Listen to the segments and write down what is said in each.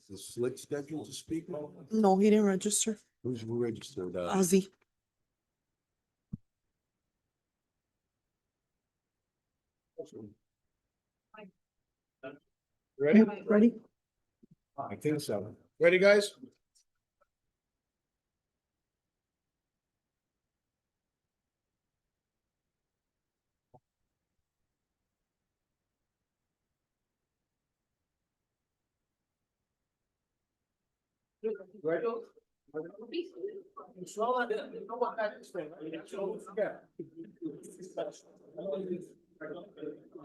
Is Slick scheduled to speak? No, he didn't register. Who's registered? Ozzy. Ready? Ready? I think so. Ready, guys? Ready?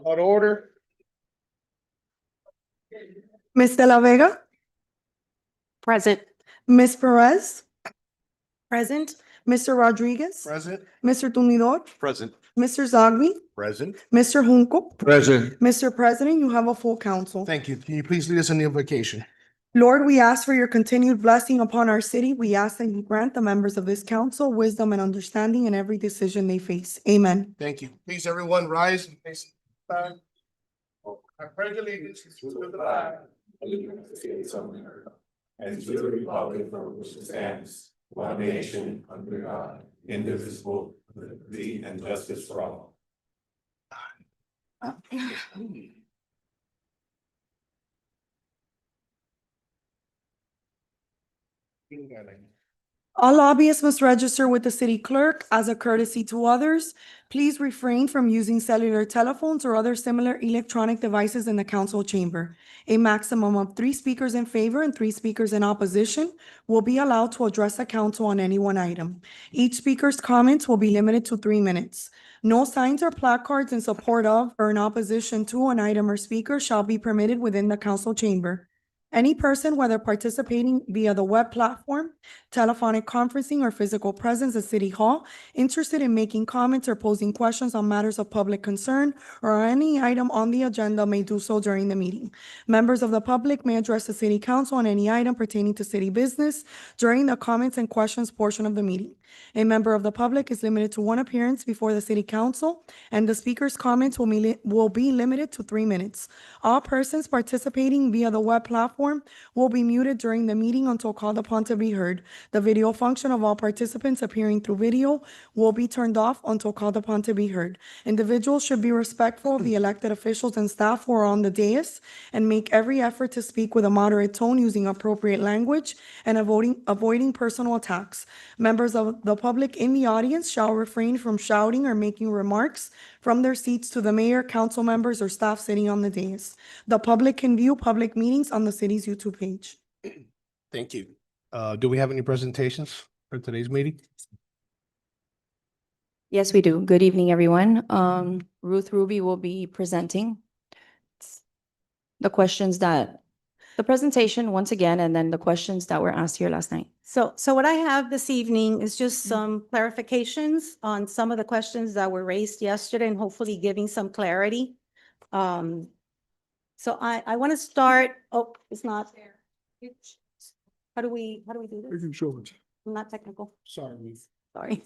Out of order. Ms. De La Vega? Present. Ms. Perez? Present. Mr. Rodriguez? Present. Mr. Tumidor? Present. Mr. Zogby? Present. Mr. Junco? Present. Mr. President, you have a full council. Thank you. Can you please lead us in the invocation? Lord, we ask for your continued blessing upon our city. We ask that you grant the members of this council wisdom and understanding in every decision they face. Amen. Thank you. Please, everyone, rise and face the flag. I pledge allegiance to the flag of the United States of America, and to the republic for which it stands, one nation under God, indivisible, with liberty and justice for all. All lobbyists must register with the city clerk as a courtesy to others. Please refrain from using cellular telephones or other similar electronic devices in the council chamber. A maximum of 3 speakers in favor and 3 speakers in opposition will be allowed to address the council on any one item. Each speaker's comments will be limited to 3 minutes. No signs or placards in support of or in opposition to an item or speaker shall be permitted within the council chamber. Any person, whether participating via the web platform, telephonic conferencing, or physical presence at City Hall, interested in making comments or posing questions on matters of public concern or any item on the agenda may do so during the meeting. Members of the public may address the City Council on any item pertaining to city business during the comments and questions portion of the meeting. A member of the public is limited to 1 appearance before the City Council, and the speaker's comments will be limited to 3 minutes. All persons participating via the web platform will be muted during the meeting until called upon to be heard. The video function of all participants appearing through video will be turned off until called upon to be heard. Individuals should be respectful of the elected officials and staff who are on the dais and make every effort to speak with a moderate tone using appropriate language and avoiding personal attacks. Members of the public in the audience shall refrain from shouting or making remarks from their seats to the mayor, council members, or staff sitting on the dais. The public can view public meetings on the city's YouTube page. Thank you. Do we have any presentations for today's meeting? Yes, we do. Good evening, everyone. Ruth Ruby will be presenting the presentation once again, and then the questions that were asked here last night. So what I have this evening is just some clarifications on some of the questions that were raised yesterday and hopefully giving some clarity. So I want to start, it's not there. How do we do this? can show it. I'm not technical, Sorry. sorry.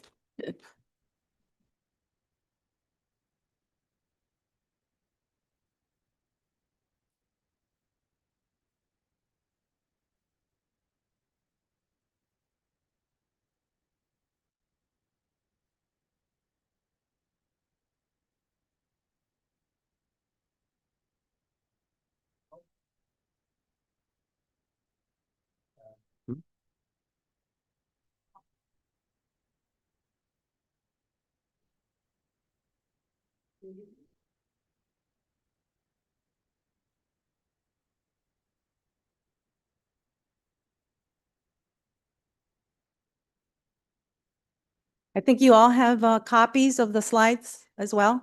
I think you all have copies of the slides as well.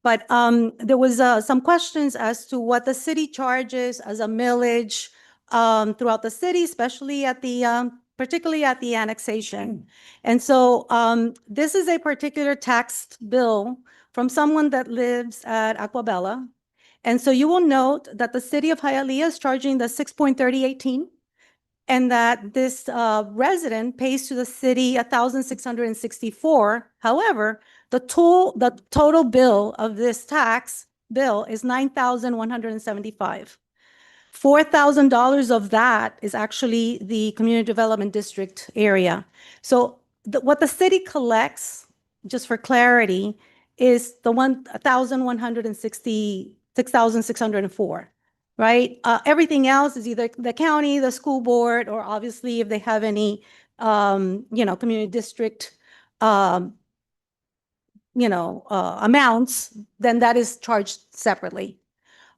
But there was some questions as to what the city charges as a millage throughout the city, especially at the particularly at the annexation. And so this is a particular tax bill from someone that lives at Aquabella. And so you will note that the city of Hialeah is charging the 6.3018. and that this resident pays to the city 1,664. However, the total bill of this tax bill is 9,175. $4,000 of that is actually the community development district area. So what the city collects, just for clarity, is the 1,160, 6,604, right? Everything else is either the county, the school board, or obviously if they have any, community district, amounts, then that is charged separately.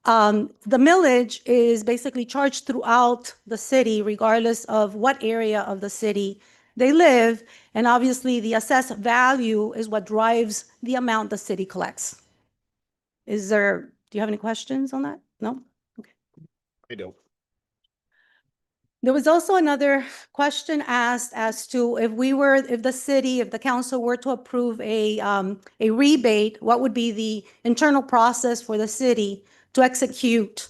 The millage is basically charged throughout the city, regardless of what area of the city they live. And obviously, the assessed value is what drives the amount the city collects. Do you have any questions on that? No? I don't. There was also another question asked as to if the council were to approve a rebate, what would be the internal process for the city to execute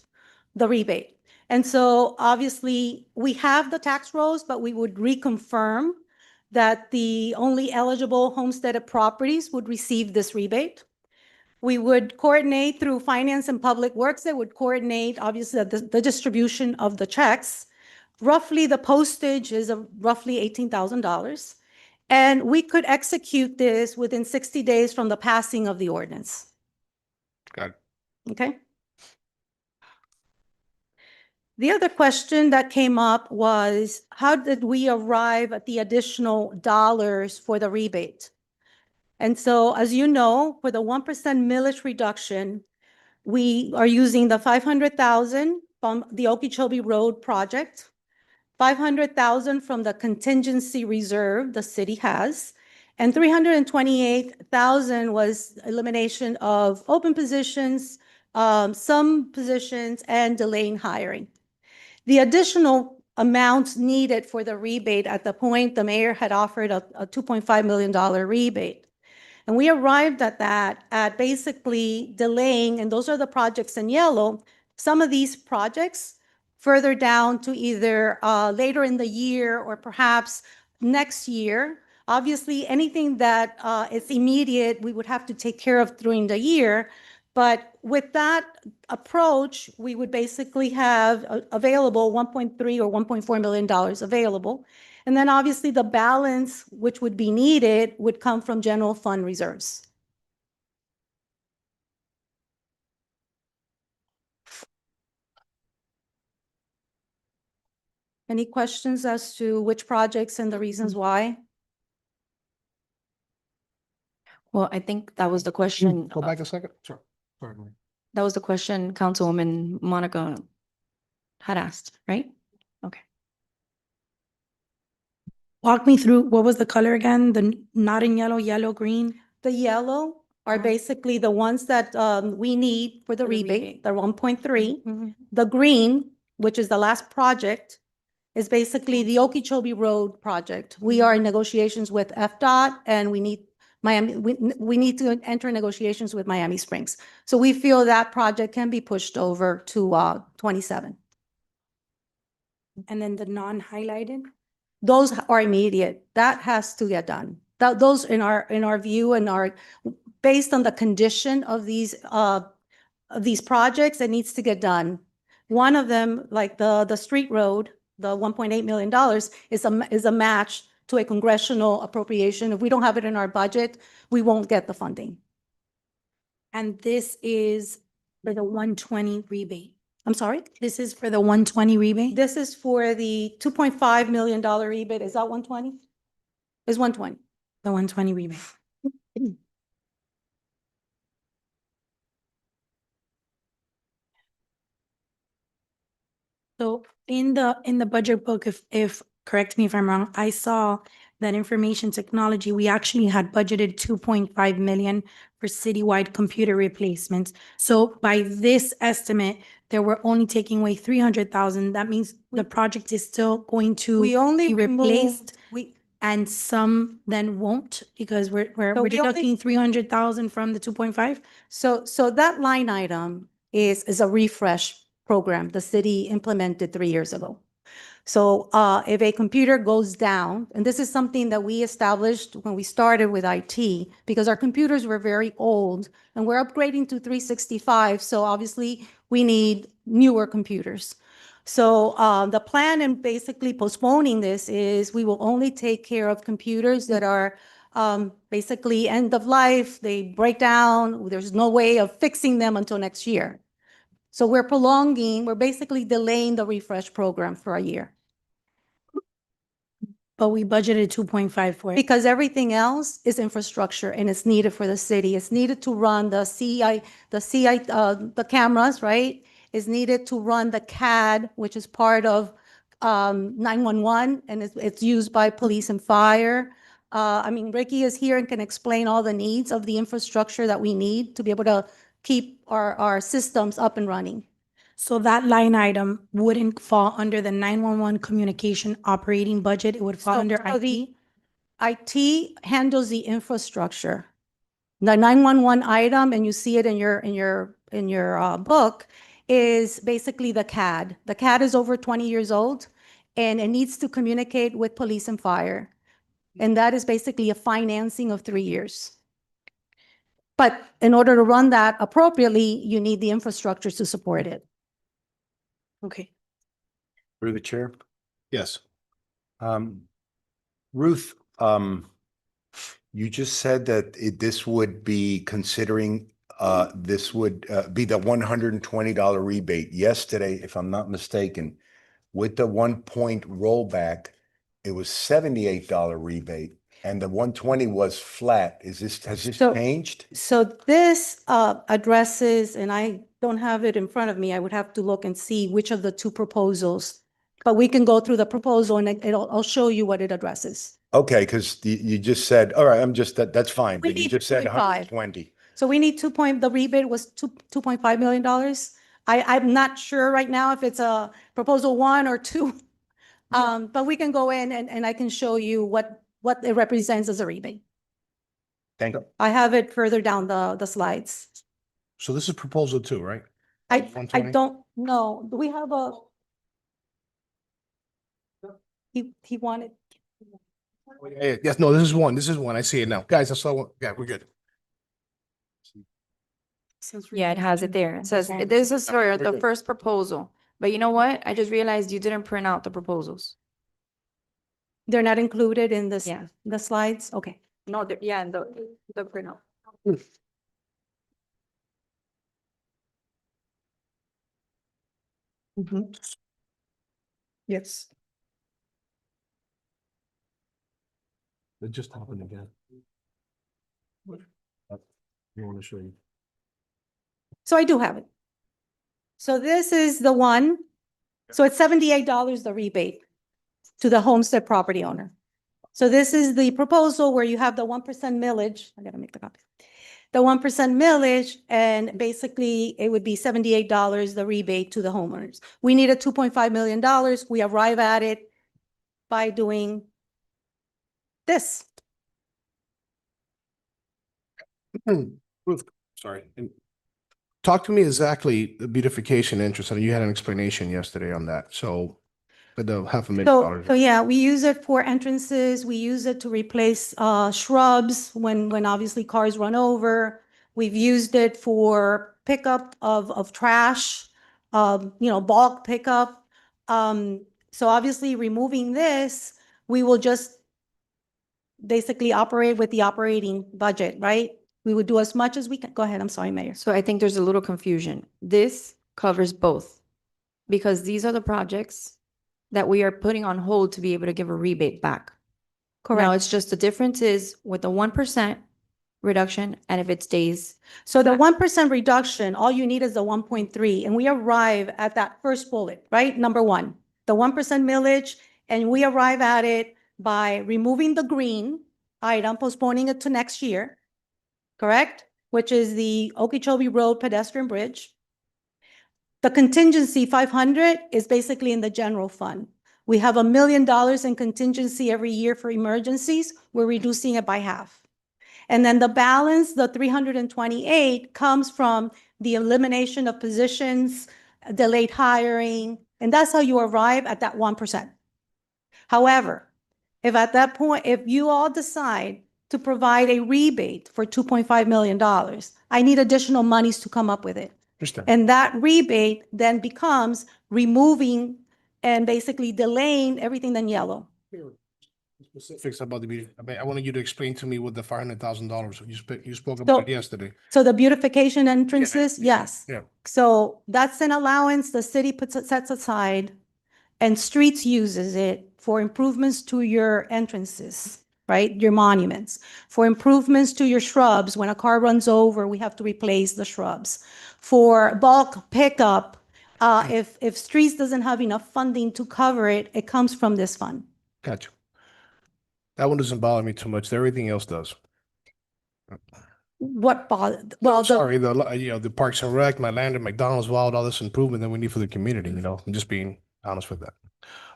the rebate? And so obviously, we have the tax rolls, but we would reconfirm that the only eligible homesteaded properties would receive this rebate. We would coordinate through Finance and Public Works. They would coordinate, obviously, the distribution of the checks. Roughly, the postage is roughly $18,000. And we could execute this within 60 days from the passing of the ordinance. Got it. Okay? The other question that came up was, how did we arrive at the additional dollars for the rebate? And so, as you know, for the 1% millage reduction, we are using the 500,000 from the Okeechobee Road project, 500,000 from the contingency reserve the city has, and 328,000 was elimination of open positions, some positions, and delaying hiring. The additional amounts needed for the rebate at the point the mayor had offered a $2.5 million rebate. And we arrived at that at basically delaying, and those are the projects in yellow, some of these projects further down to either later in the year or perhaps next year. Obviously, anything that is immediate, we would have to take care of during the year. But with that approach, we would basically have available 1.3 or $1.4 million available. And then obviously the balance which would be needed would come from general fund reserves. Any questions as to which projects and the reasons why? Well, I think that was the question. Go back a second. Sure. Sorry. That was the question Councilwoman Monica had asked, right? Okay. Walk me through, what was the color again? The not in yellow, yellow, green? The yellow are basically the ones that we need for the rebate, the 1.3. The green, which is the last project, is basically the Okeechobee Road project. We are in negotiations with FDOT and we need Miami, we need to enter negotiations with Miami Springs. So we feel that project can be pushed over to 27. And then the non-highlighted? Those are immediate. That has to get done. Those in our view and based on the condition of these projects, it needs to get done. One of them, like the street road, the $1.8 million is a match to a congressional appropriation. If we don't have it in our budget, we won't get the funding. And this is for the 120 rebate. I'm sorry? This is for the 120 rebate? This is for the $2.5 million rebate. Is that 120? It's 120. The 120 rebate. So in the budget book, if correct me if I'm wrong, I saw that information technology, we actually had budgeted 2.5 million for citywide computer replacements. So by this estimate, they were only taking away 300,000. That means the project is still going to We only be replaced, removed, and some then won't, because we're So we only- deducting 300,000 from the 2.5? so that line item is a refresh program the city implemented 3 years ago. So if a computer goes down, and this is something that we established when we started with IT, because our computers were very old and we're upgrading to 365. So obviously we need newer computers. So the plan in basically postponing this is we will only take care of computers that are basically end of life, they break down, there's no way of fixing them until next year. So we're basically delaying the refresh program for a year. But we budgeted 2.5 for it. Because everything else is infrastructure and it's needed for the city. It's needed to run the cameras, right? It's needed to run the CAD, which is part of 911, and it's used by police and fire. I mean, Ricky is here and can explain all the needs of the infrastructure that we need to be able to keep our systems up and running. So that line item wouldn't fall under the 911 communication operating budget. It would fall So- under so the- IT. IT handles the infrastructure. The 911 item, and you see it in your book, is basically the CAD. The CAD is over 20 years old, and it needs to communicate with police and fire. And that is basically a financing of 3 years. But in order to run that appropriately, you need the infrastructure to support it. Okay. Through the chair. Yes. Ruth, you just said that this would be considering, this would be the $120 rebate. Yesterday, if I'm not mistaken, with the 1 point rollback, it was $78 rebate and the 120 was flat. Has this So- changed? So this addresses, and I don't have it in front of me, I would have to look and see which of the two proposals. But we can go through the proposal and I'll show you what it addresses. Okay, because you just said, all right, that's fine, We but you need just said 2.5. 120. So we need the rebate was $2.5 million. I'm not sure right now if it's a proposal 1 or 2. But we can go in and I can show you what it represents as a rebate. Thank you. I have it further down the slides. So this is proposal 2, right? I 120? don't know. Do we have a? He wanted. Yes, no, this is one. This is one. I see it now. Guys, I saw one. Yeah, we're good. Yeah, it has it there. It says, this is for the first proposal. But you know what? I just realized you didn't print out the proposals. They're not included in this, Yeah. the slides? Okay. No, yeah, the printout. Yes. It just happened again. You want to show you? So I do have it. So this is the one. So it's $78 the rebate to the homestead property owner. So this is the proposal where you have the 1% millage. I gotta make the copy. The 1% millage, and basically it would be $78 the rebate to the homeowners. We need a $2.5 million. We arrive at it by doing this. Ruth, sorry. And talk to me exactly the beautification interest. I know you had an explanation yesterday on that. So, but the $500,000. So yeah, we use it for entrances. We use it to replace shrubs when obviously cars run over. We've used it for pickup of trash, bulk pickup. So obviously removing this, we will just basically operate with the operating budget, right? We would do as much as we can. Go ahead. I'm sorry, Mayor. So I think there's a little confusion. This covers both. Because these are the projects that we are putting on hold to be able to give a rebate back. Now, Correct. it's just the difference is with the 1% reduction and if it stays. So the 1% reduction, all you need is the 1.3, and we arrive at that first bullet, right? Number 1, the 1% millage, and we arrive at it by removing the green item, postponing it to next year, correct? Which is the Okeechobee Road pedestrian bridge. The contingency 500 is basically in the general fund. We have $1 million in contingency every year for emergencies. We're reducing it by half. And then the balance, the 328, comes from the elimination of positions, delayed hiring, and that's how you arrive at that 1%. However, if at that point, if you all decide to provide a rebate for $2.5 million, I need additional monies to come up with it. Understand. And that rebate then becomes removing and basically delaying everything in yellow. Specifics about the beauty. I mean, I wanted you to explain to me what the $500,000 you spoke So- about it yesterday. So the beautification entrances, yes. Yeah. So that's an allowance the city sets aside, and streets uses it for improvements to your entrances, right? Your monuments, for improvements to your shrubs. When a car runs over, we have to replace the shrubs. For bulk pickup, if streets doesn't have enough funding to cover it, it comes from this fund. Gotcha. That one doesn't bother me too much. Everything else does. What bothered, well, Sorry, the Parks and Rec, my land, and McDonald's, Wild, all this improvement that we need for the community, I'm just being honest with that.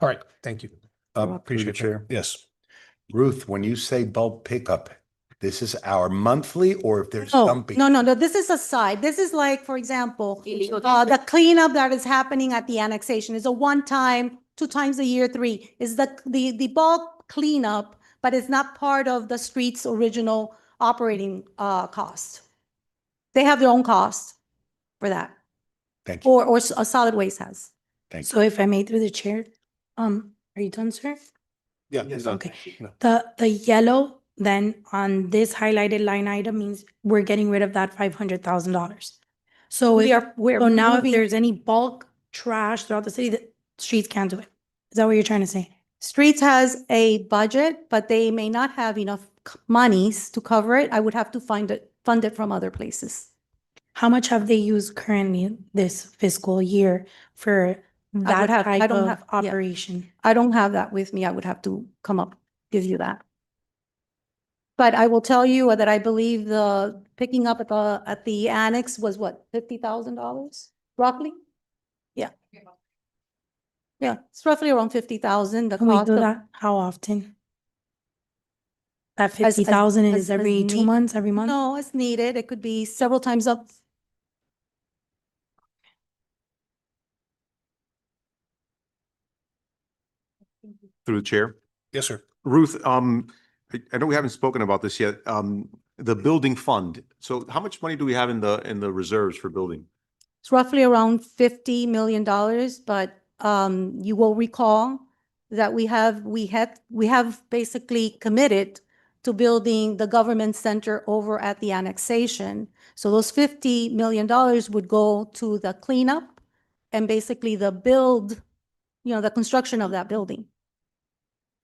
All right, thank you. Through the Appreciate that. chair. Yes. Ruth, when you say bulk pickup, this is our monthly or if there's No, something? no, this is a side. This is like, for example, Illegal the cleanup that is happening at the annexation is a one-time, 2 times a year, 3, is the bulk cleanup, but it's not part of the street's original operating, cost. They have their own cost for that, Thank you. or a solid waste has. Thank you. So if I may through the chair, are you done, sir? Yeah. Okay. The yellow then on this highlighted line item means we're getting rid of that $500,000. So We're so now if moving- there's any bulk trash throughout the city, the streets can't do it. Is that what you're trying to say? Streets has a budget, but they may not have enough monies to cover it. I would have to fund it from other places. How much have they used currently this fiscal year for that I type don't of have- yeah. operation? I don't have that with me. I would have to come up, give you that. But I will tell you that I believe the picking up at the annex was what, $50,000 roughly? Yeah. Yeah, it's roughly around 50,000. The Can we cost do of, that? How often? That As- 50,000 as- is every as 2 need- months, every month? no, it's needed. It could be several times up. Through the chair. Yes, sir. Ruth, I know we haven't spoken about this yet. The building fund. So how much money do we have in the reserves for building? It's roughly around $50 million, but you will recall that we have basically committed to building the government center over at the annexation. So those $50 million would go to the cleanup and basically the build, the construction of that building,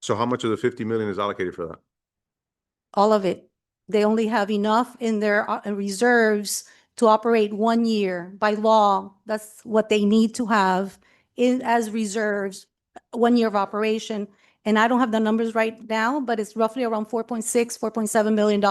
So how much of the 50 million is allocated for that? all of it. They only have enough in their reserves to operate 1 year by law. That's what they need to have as reserves, 1 year of operation. And I don't have the numbers right now, but it's roughly around $4.7 million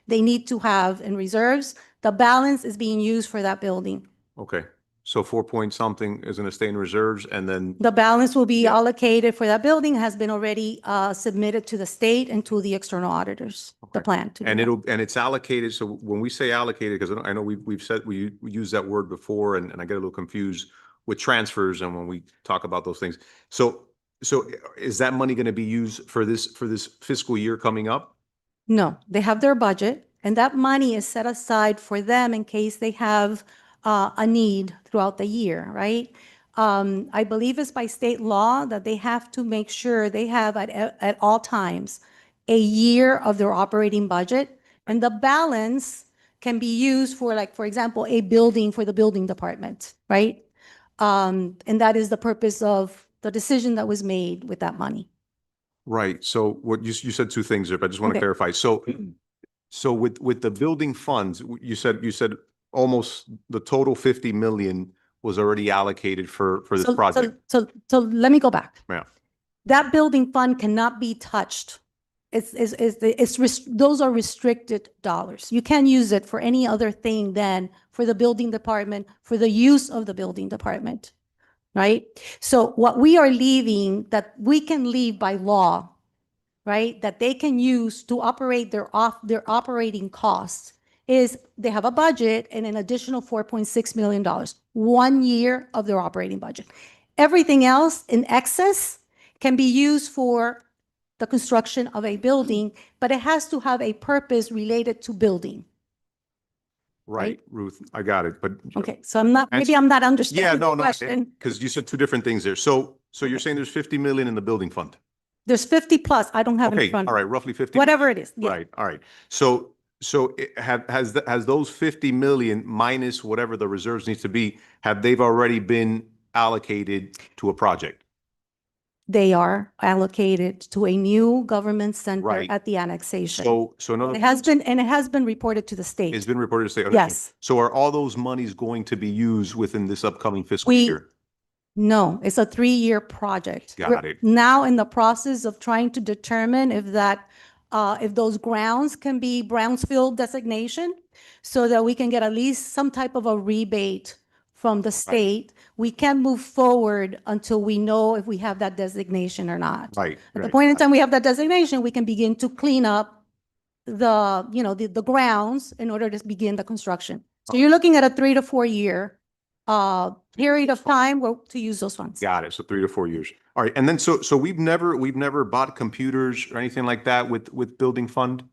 they need to have in reserves. The balance is being used for that building. Okay, so 4 point something is going to stay in reserves and then, The balance will be Yeah. allocated for that building, has been already submitted to the state and to the external auditors, the Okay. plan. to do and that. it's allocated. So when we say allocated, because I know we've said, we used that word before and I get a little confused with transfers and when we talk about those things. So is that money going to be used for this fiscal year coming up? No, they have their budget, and that money is set aside for them in case they have a need throughout the year, right? I believe it's by state law that they have to make sure they have at all times a year of their operating budget, and the balance can be used for, like, for example, a building for the building department, right? And that is the purpose of the decision that was made with that money. Right. So what you said two things there, but I just want to Okay. clarify. So with the building funds, you said almost the total 50 million was already allocated for this project. So let me go back. Yeah. That building fund cannot be touched. Those are restricted dollars. You can't use it for any other thing than for the building department, for the use of the building department, right? So what we are leaving, that we can leave by law, right, that they can use to operate their operating costs, is they have a budget and an additional $4.6 million, 1 year of their operating budget. Everything else in excess can be used for the construction of a building, but it has to have a purpose related to building. Right, Ruth, I got it, but. Okay, so maybe I'm not Yeah, understanding the no, question. because you said two different things there. So you're saying there's 50 million in the building fund? There's 50 plus, I don't have it in Okay, front all of right, me. roughly 50. Whatever it is, yeah. Right, all right. So has those 50 million minus whatever the reserves needs to be, they've already been allocated to a project? They are allocated to a new government center Right. at the annexation. So another. It has been reported to the state. It's been reported to state. Yes. So are all those monies going to be used within this upcoming fiscal We- year? No, it's a 3-year project. Got We're it. now in the process of trying to determine if those grounds can be Brownsfield designation so that we can get at least some type of a rebate from the state. We can't move forward until we know if we have that designation or not. Right. At the right. point in time we have that designation, we can begin to clean up the grounds in order to begin the construction. So you're looking at a 3 to 4 year period of time to use those funds. Got it. So 3 to 4 years. All right. And then so we've never bought computers or anything like that with building fund?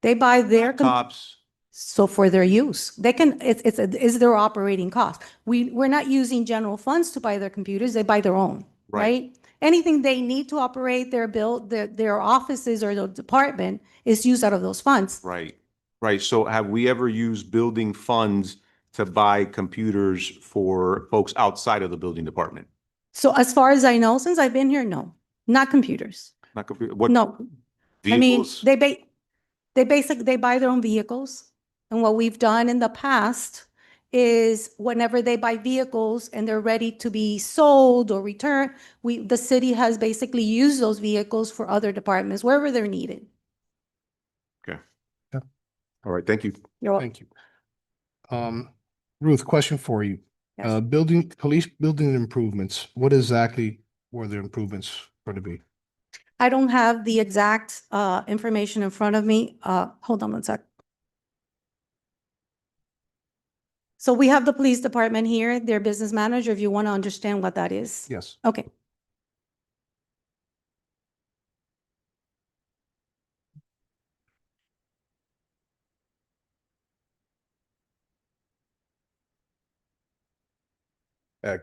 They buy their, Tops? so for their use, they can, it's their operating cost. We're not using general funds to buy their computers, they buy their own, Right. right? Anything they need to operate their offices or the department is used out of those funds. Right. Right. So have we ever used building funds to buy computers for folks outside of the building department? So as far as I know, since I've been here, no, not computers. Not computer, what? No. I mean, Vehicles? they buy their own vehicles. And what we've done in the past is whenever they buy vehicles and they're ready to be sold or returned, the city has basically used those vehicles for other departments, wherever they're needed. Okay. Yeah. All right. Thank you. You're welcome. Thank you. Ruth, question for you. Yes. Police building improvements, what exactly were the improvements going to be? I don't have the exact information in front of me. Hold on one sec. So we have the police department here, their business manager, if you want to understand what that is. Yes. Okay.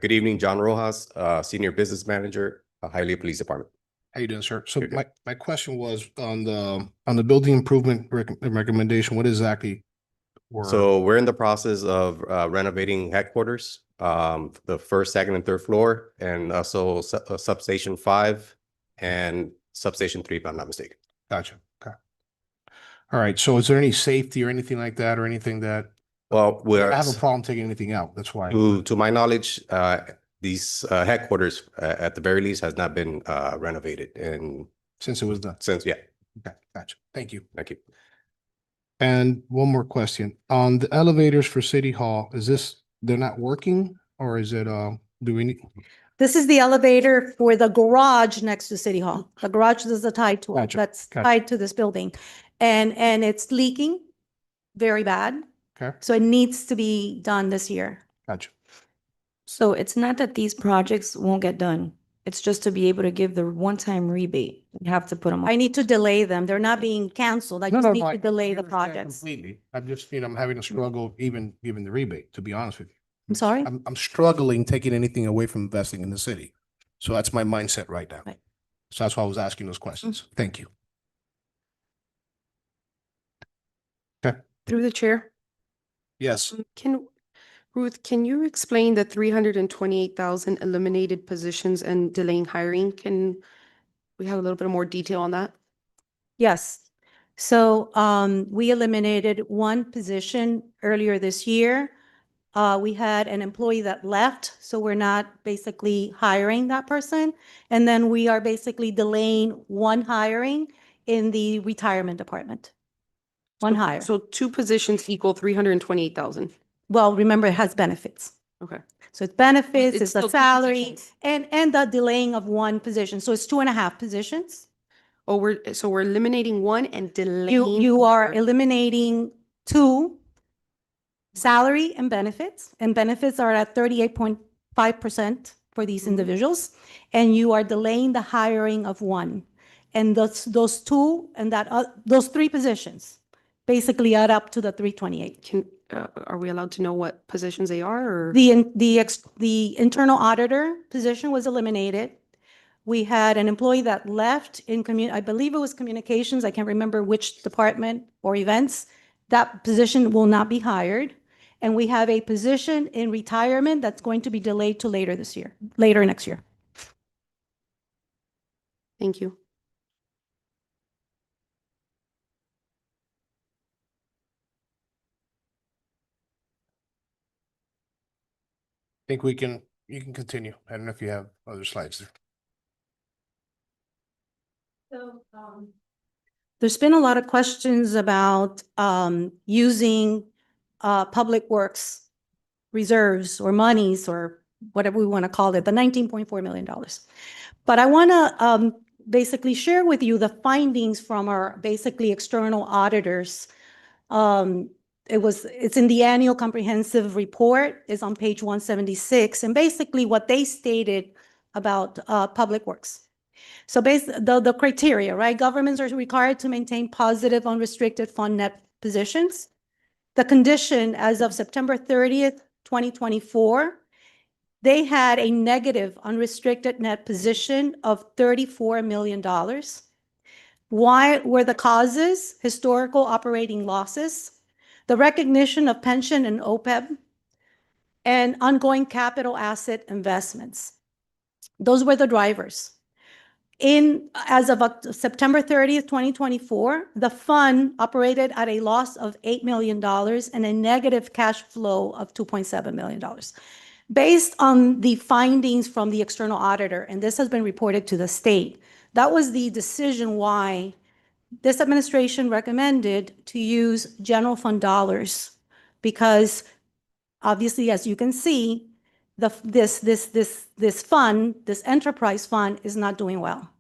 Good evening, John Rojas, Senior Business Manager, Hialeah Police Department. How you doing, sir? So Good. my question was on the building improvement recommendation, what exactly were? So we're in the process of renovating headquarters, the first, second, and third floor, and also substation 5 and substation 3, if I'm not mistaken. Gotcha. Okay. All right. So is there any safety or anything like that or anything that? Well, I have a problem taking anything out. That's why. to my knowledge, these headquarters, at the very least, has not been renovated and Since it was done. yeah, Okay. Gotcha. Thank you. thank you. And one more question on the elevators for City Hall. They're not working or is it, do we need? This is the elevator for the garage next to City Hall. The garage is tied to it. Gotcha, That's gotcha. tied to this building. And it's leaking very bad. Okay. So it needs to be done this year. Gotcha. So it's not that these projects won't get done. It's just to be able to give the one-time rebate. You have to put them. I need to delay them. They're not being canceled. I just need to delay the understand projects. Completely. I'm just, I'm having a struggle even giving the rebate, to be honest with you. I'm sorry? I'm struggling taking anything away from investing in the city. So that's my mindset right now. Right. So that's why I was asking those questions. Thank you. Through the chair, Yes. Ruth, can you explain the 328,000 eliminated positions and delaying hiring? Can we have a little bit more detail on that? Yes. So we eliminated one position earlier this year. We had an employee that left, so we're not basically hiring that person. And then we are basically delaying one hiring in the retirement department. One hire. So 2 positions equal 328,000. Well, remember, it has benefits. Okay. So it's benefits, It's it's the still two salary, positions. and the delaying of one position. So it's 2.5 positions. Oh, we're eliminating one and delaying. You are eliminating 2, salary and benefits are at 38.5%. for these individuals, and you are delaying the hiring of one. And those two and those three positions basically add up to the 328. Are we allowed to know what positions they are or? The internal auditor position was eliminated. We had an employee that left I believe it was communications. I can't remember which department or events. That position will not be hired. And we have a position in retirement that's going to be delayed to later next year. Thank you. I think you can continue. I don't know if you have other slides there. So, there's been a lot of questions about using public works reserves or monies or whatever we want to call it, the $19.4 million. But I want to basically share with you the findings from our basically external auditors. It's in the annual comprehensive report, is on page 176, and basically what they stated about public works. So the criteria, right? Governments are required to maintain positive unrestricted fund net positions. The condition as of September 30th, 2024, they had a negative unrestricted net position of $34 million. Why were the causes? Historical operating losses, the recognition of pension and OPEB, and ongoing capital asset investments. Those were the drivers. As of September 30th, 2024, the fund operated at a loss of $8 million and a negative cash flow of $2.7 million. Based on the findings from the external auditor, and this has been reported to the state, that was the decision why this administration recommended to use general fund dollars, because obviously, as you can see, this fund, this enterprise fund, is not doing well.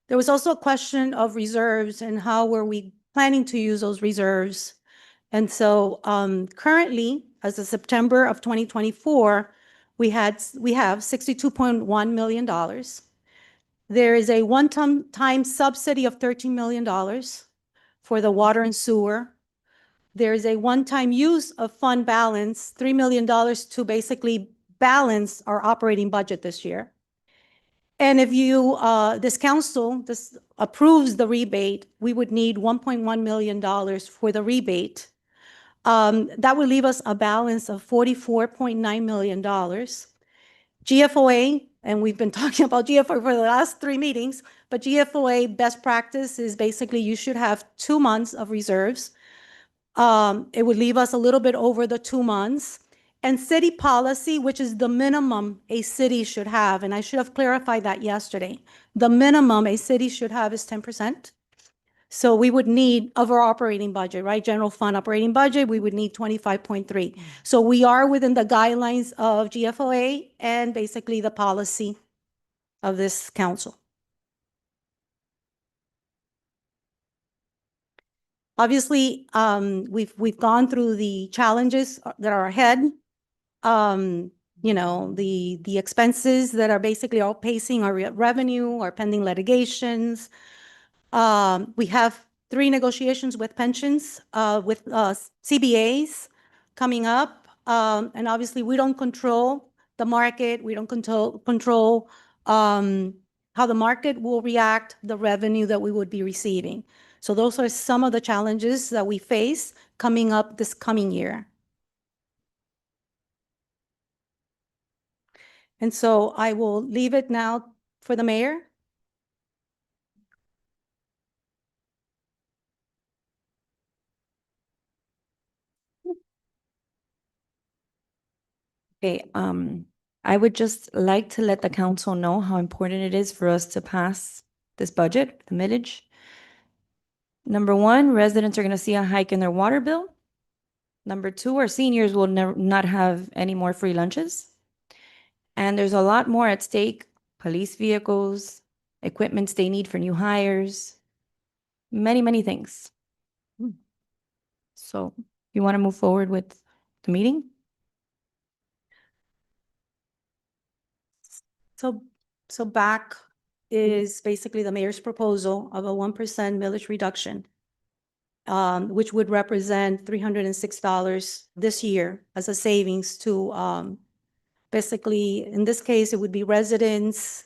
There was also a question of reserves and how were we planning to use those reserves. And so currently, as of September of 2024, we have $62.1 million. There is a one-time subsidy of $13 million for the water and sewer. There is a one-time use of fund balance, $3 million to basically balance our operating budget this year. And if this council approves the rebate, we would need $1.1 million for the rebate. That would leave us a balance of $44.9 million. GFOA, and we've been talking about GFOA for the last 3 meetings, but GFOA best practice is basically you should have 2 months of reserves. It would leave us a little bit over the 2 months. And city policy, which is the minimum a city should have, and I should have clarified that yesterday. The minimum a city should have is 10%. So we would need, of our operating budget, right? General fund operating budget, we would need 25.3. So we are within the guidelines of GFOA and basically the policy of this council. Obviously, we've gone through the challenges that are ahead. The expenses that are basically outpacing our revenue, our pending litigations. We have 3 negotiations with pensions, with CBAs coming up. And obviously, we don't control the market. We don't control how the market will react, the revenue that we would be receiving. So those are some of the challenges that we face coming up this coming year. And so I will leave it now for the mayor. Okay, I would just like to let the council know how important it is for us to pass this budget, the millage. Number 1, residents are going to see a hike in their water bill. Number 2, our seniors will not have any more free lunches. And there's a lot more at stake: police vehicles, equipment they need for new hires, many, many things. So you want to move forward with the meeting? So back is basically the mayor's proposal of a 1% millage reduction, which would represent $306 this year as a savings to, basically, in this case, it would be residents,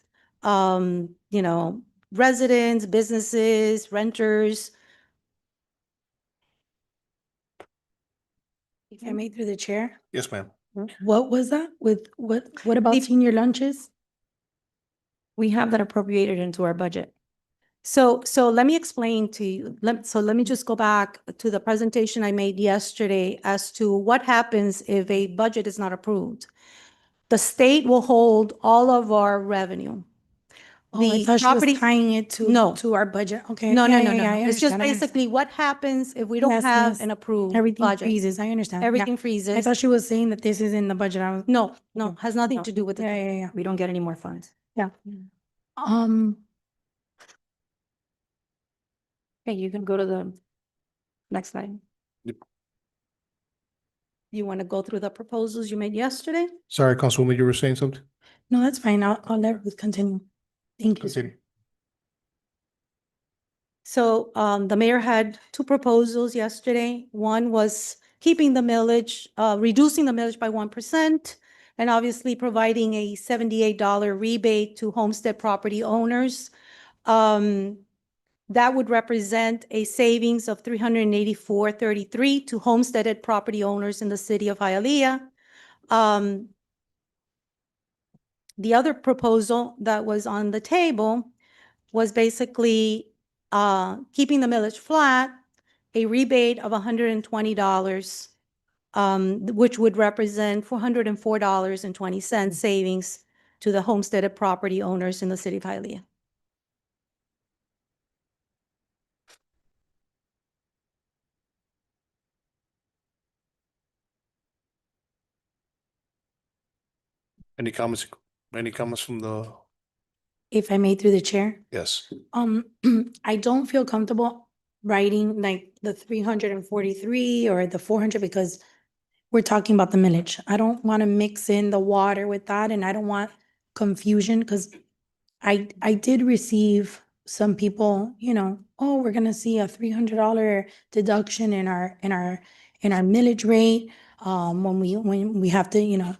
residents, businesses, renters. If I may through the chair, Yes, ma'am. what was that with, what about The- senior lunches? We have that appropriated into our budget. So let me explain to you. Let me just go back to the presentation I made yesterday as to what happens if a budget is not approved. The state will hold all of our revenue. Oh, I The thought she property- was tying it to, No. to our budget. Okay. No, Yeah, no, no, yeah, no. yeah, I It's just understand, I understand. basically what happens if we don't Yes, have yes. an approved Everything budget. freezes. I understand. Yeah. Everything I freezes. thought she was saying that this is in the budget. I was, No, no, has nothing No. to do with yeah, it. yeah, yeah. We don't get any more funds. Um, Okay, you can go to the next slide. You want to go through the proposals you made yesterday? Sorry, Councilwoman, you were saying something? no, that's fine. I'll let Ruth continue. Thank you. sir. Continue. So the mayor had two proposals yesterday. One was keeping the millage, reducing the millage by 1%, and obviously providing a $78 rebate to homestead property owners. That would represent a savings of $384.33 to homesteaded property owners in the city of Hialeah. The other proposal that was on the table was basically keeping the millage flat, a rebate of $120, which would represent $404.20 savings to the homesteaded property owners in the city of Hialeah. Any comments? Any comments from the, If I may through the chair. yes. I don't feel comfortable writing like the 343 or the 400 because we're talking about the millage. I don't want to mix in the water with that and I don't want confusion because I did receive some people, oh, we're gonna see a $300 deduction in our millage rate when we have to,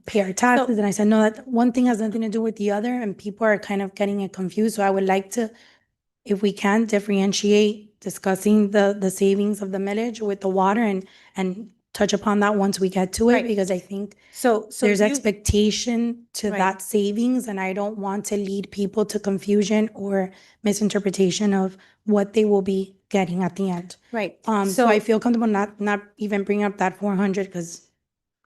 pay our taxes. And I said, no, that one thing has nothing to do with the other, and people are kind of getting it confused. So I would like to, if we can, differentiate discussing the savings of the millage with the water and touch upon that once we get to it, Right. because I think So there's you- expectation to Right. that savings, and I don't want to lead people to confusion or misinterpretation of what they will be getting at the end. Right. So I feel comfortable not even bringing up that 400 because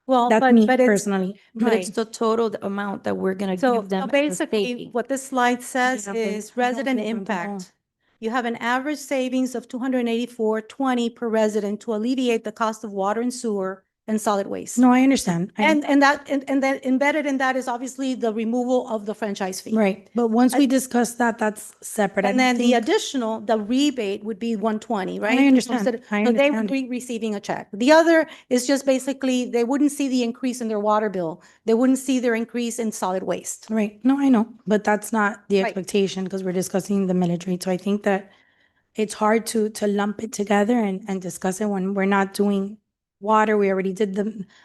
Well, that's me but it's, personally. But it's Right. the total amount that we're gonna So give them. as a basically, saving. what this slide says Yeah, but is I don't resident feel comfortable. impact. You have an average savings of $284.20 per resident to alleviate the cost of water and sewer and solid waste. No, I understand. And then embedded in that is obviously the removal of the franchise fee. Right, but once we discuss that, that's separate. I And don't then the think- additional, the rebate would be 120, right? understand. Instead- I So they would understand. be receiving a check. The other is just basically, they wouldn't see the increase in their water bill. They wouldn't see their increase in solid waste. Right, no, I know, but that's not the Right. expectation because we're discussing the military. So I think that it's hard to lump it together and discuss it when we're not doing water. We already did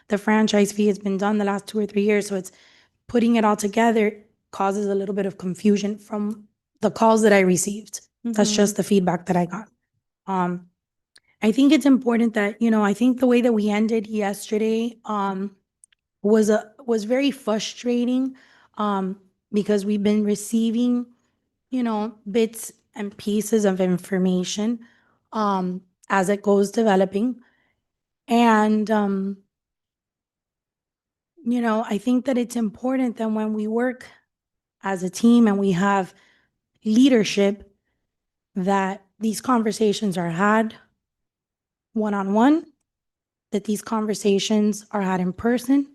the franchise fee. It's been done the last 2 or 3 years. So it's putting it all together causes a little bit of confusion from the calls that I received. That's Mhm. just the feedback that I got. I think it's important that, I think the way that we ended yesterday, was very frustrating, because we've been receiving, bits and pieces of information, as it goes developing. And, I think that it's important that when we work as a team and we have leadership, that these conversations are had one-on-one, that these conversations are had in person.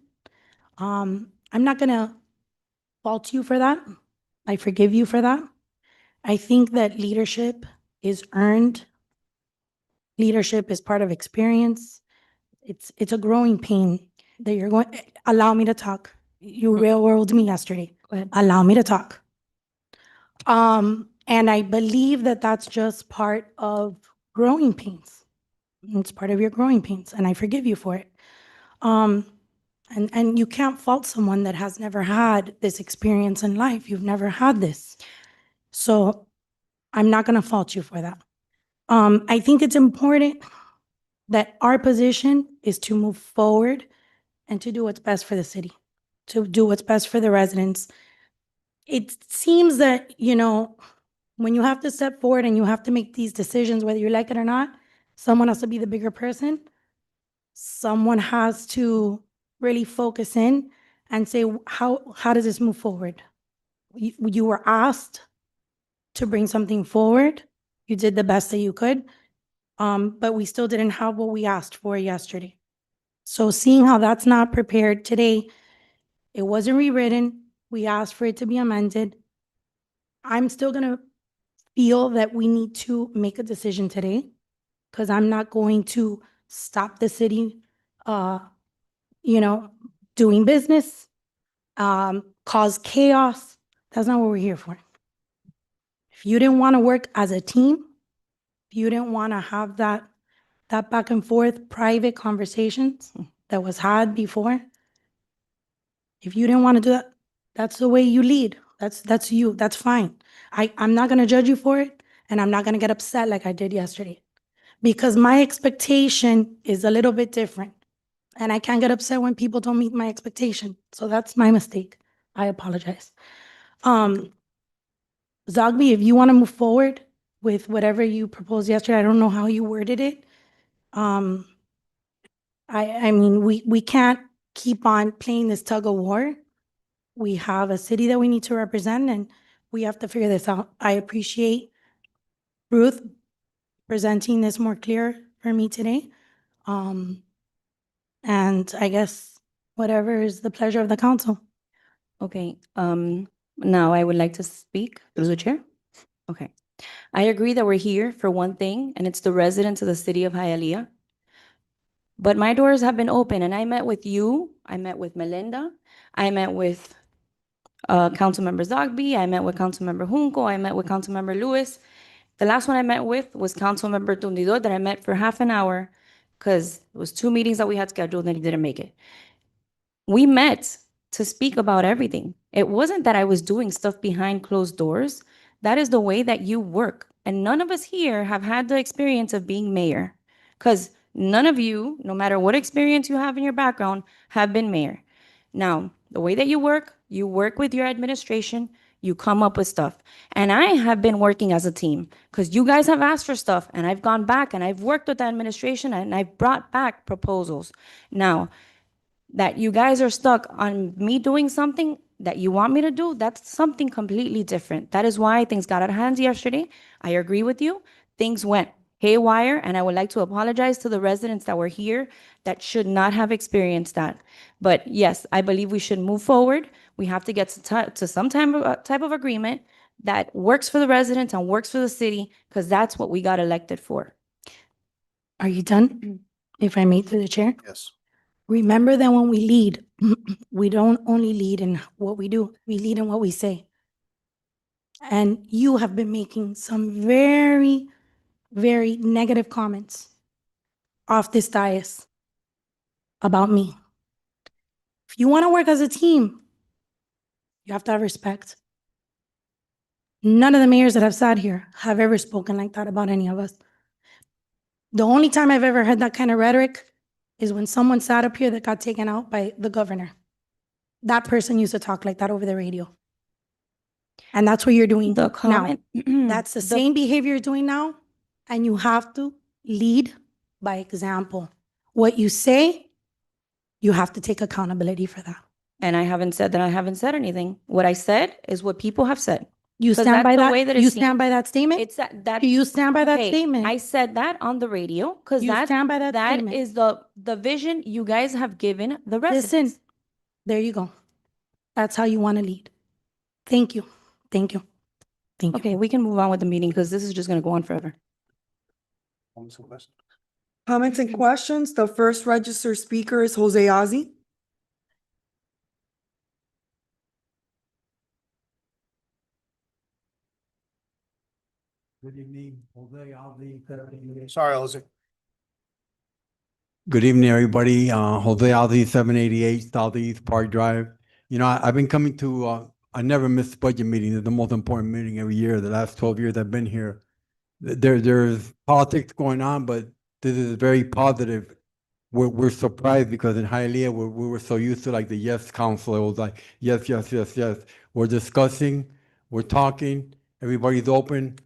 I'm not gonna fault you for that. I forgive you for that. I think that leadership is earned Leadership is part of experience. It's a growing pain that you're going, allow me to talk. You railroaded me yesterday. Go ahead. Allow me to talk. And I believe that that's just part of growing pains. It's part of your growing pains, and I forgive you for it. And you can't fault someone that has never had this experience in life. You've never had this. So I'm not gonna fault you for that. I think it's important that our position is to move forward and to do what's best for the city, to do what's best for the residents. It seems that, when you have to step forward and you have to make these decisions, whether you like it or not, someone has to be the bigger person. Someone has to really focus in and say, how does this move forward? You were asked to bring something forward. You did the best that you could. But we still didn't have what we asked for yesterday. So seeing how that's not prepared today, it wasn't rewritten. We asked for it to be amended. I'm still gonna feel that we need to make a decision today, because I'm not going to stop the city, doing business, cause chaos. That's not what we're here for. If you didn't want to work as a team, if you didn't want to have that back and forth private conversations that was had before, if you didn't want to do that, that's the way you lead. That's you. That's fine. I'm not going to judge you for it, and I'm not going to get upset like I did yesterday, because my expectation is a little bit different, and I can't get upset when people don't meet my expectation. So that's my mistake. I apologize. Zogby, if you want to move forward with whatever you proposed yesterday, I don't know how you worded it. I mean, we can't keep on playing this tug of war. We have a city that we need to represent, and we have to figure this out. I appreciate Ruth presenting this more clear for me today. And I guess whatever is the pleasure of the council. Okay, now I would like to speak through the chair. Okay. I agree that we're here for one thing, and it's the residents of the city of Hialeah. But my doors have been open, and I met with you, I met with Melinda, I met with Councilmember Zogby, I met with Councilmember Junco, I met with Councilmember Lewis. The last one I met with was Councilmember Tundidor, that I met for half an hour, because it was 2 meetings that we had scheduled and he didn't make it. We met to speak about everything. It wasn't that I was doing stuff behind closed doors. That is the way that you work. And none of us here have had the experience of being mayor, because none of you, no matter what experience you have in your background, have been mayor. Now, the way that you work with your administration, you come up with stuff. And I have been working as a team, because you guys have asked for stuff, and I've gone back and I've worked with the administration and I've brought back proposals. Now, that you guys are stuck on me doing something that you want me to do, that's something completely different. That is why things got out of hand yesterday. I agree with you. Things went haywire, and I would like to apologize to the residents that were here that should not have experienced that. But yes, I believe we should move forward. We have to get to some type of agreement that works for the residents and works for the city, because that's what we got elected for. Are you done? If I may, through the chair? Yes. Remember that when we lead, we don't only lead in what we do, we lead in what we say. And you have been making some very, very negative comments off this dais about me. If you want to work as a team, you have to have respect. None of the mayors that have sat here have ever spoken like that about any of us. The only time I've ever heard that kind of rhetoric is when someone sat up here that got taken out by the governor. That person used to talk like that over the radio. And that's what you're doing The now. comment. That's the same behavior you're doing now, and you have to lead by example. What you say, you have to take accountability for that. And I haven't said that I haven't said anything. What I said is what people have said. You 'Cause stand by that's the that? way that it You seems. stand by that statement? It's that. Do you stand by that Okay, statement? I said that on the radio, because You stand by that that statement? is the vision you guys have given the residents. Listen, there you go. That's how you want to lead. Thank you. Thank you. Thank you. Okay, we can move on with the meeting, because this is just gonna go on forever. Comments and questions? The first registered speaker is Jose Ozzie. Good evening, Jose Aldi. Sorry, Jose. Good evening, everybody. Jose Aldi, 788 Southeast Park Drive. You know, I've been coming to, I never miss budget meetings. It's the most important meeting every year. The last 12 years I've been here. There's politics going on, but this is very positive. We're surprised because in Hialeah, we were so used to like the yes council. It was like, yes, yes, yes, yes. We're discussing, we're talking, everybody's open.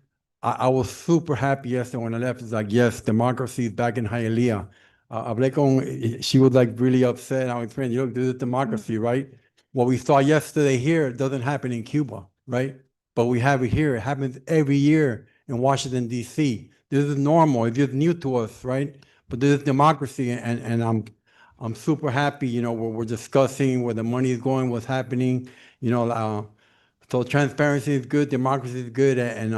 I was super happy yesterday when I left. It's like, yes, democracy is back in Hialeah. Hablé con, she was like really upset. I was explaining, look, this is democracy, right? What we saw yesterday here doesn't happen in Cuba, right? But we have it here. It happens every year in Washington, D.C. This is normal. It's just new to us, right? But this is democracy, and I'm super happy. You know, we're discussing where the money is going, what's happening. You know, so transparency is good, democracy is good, and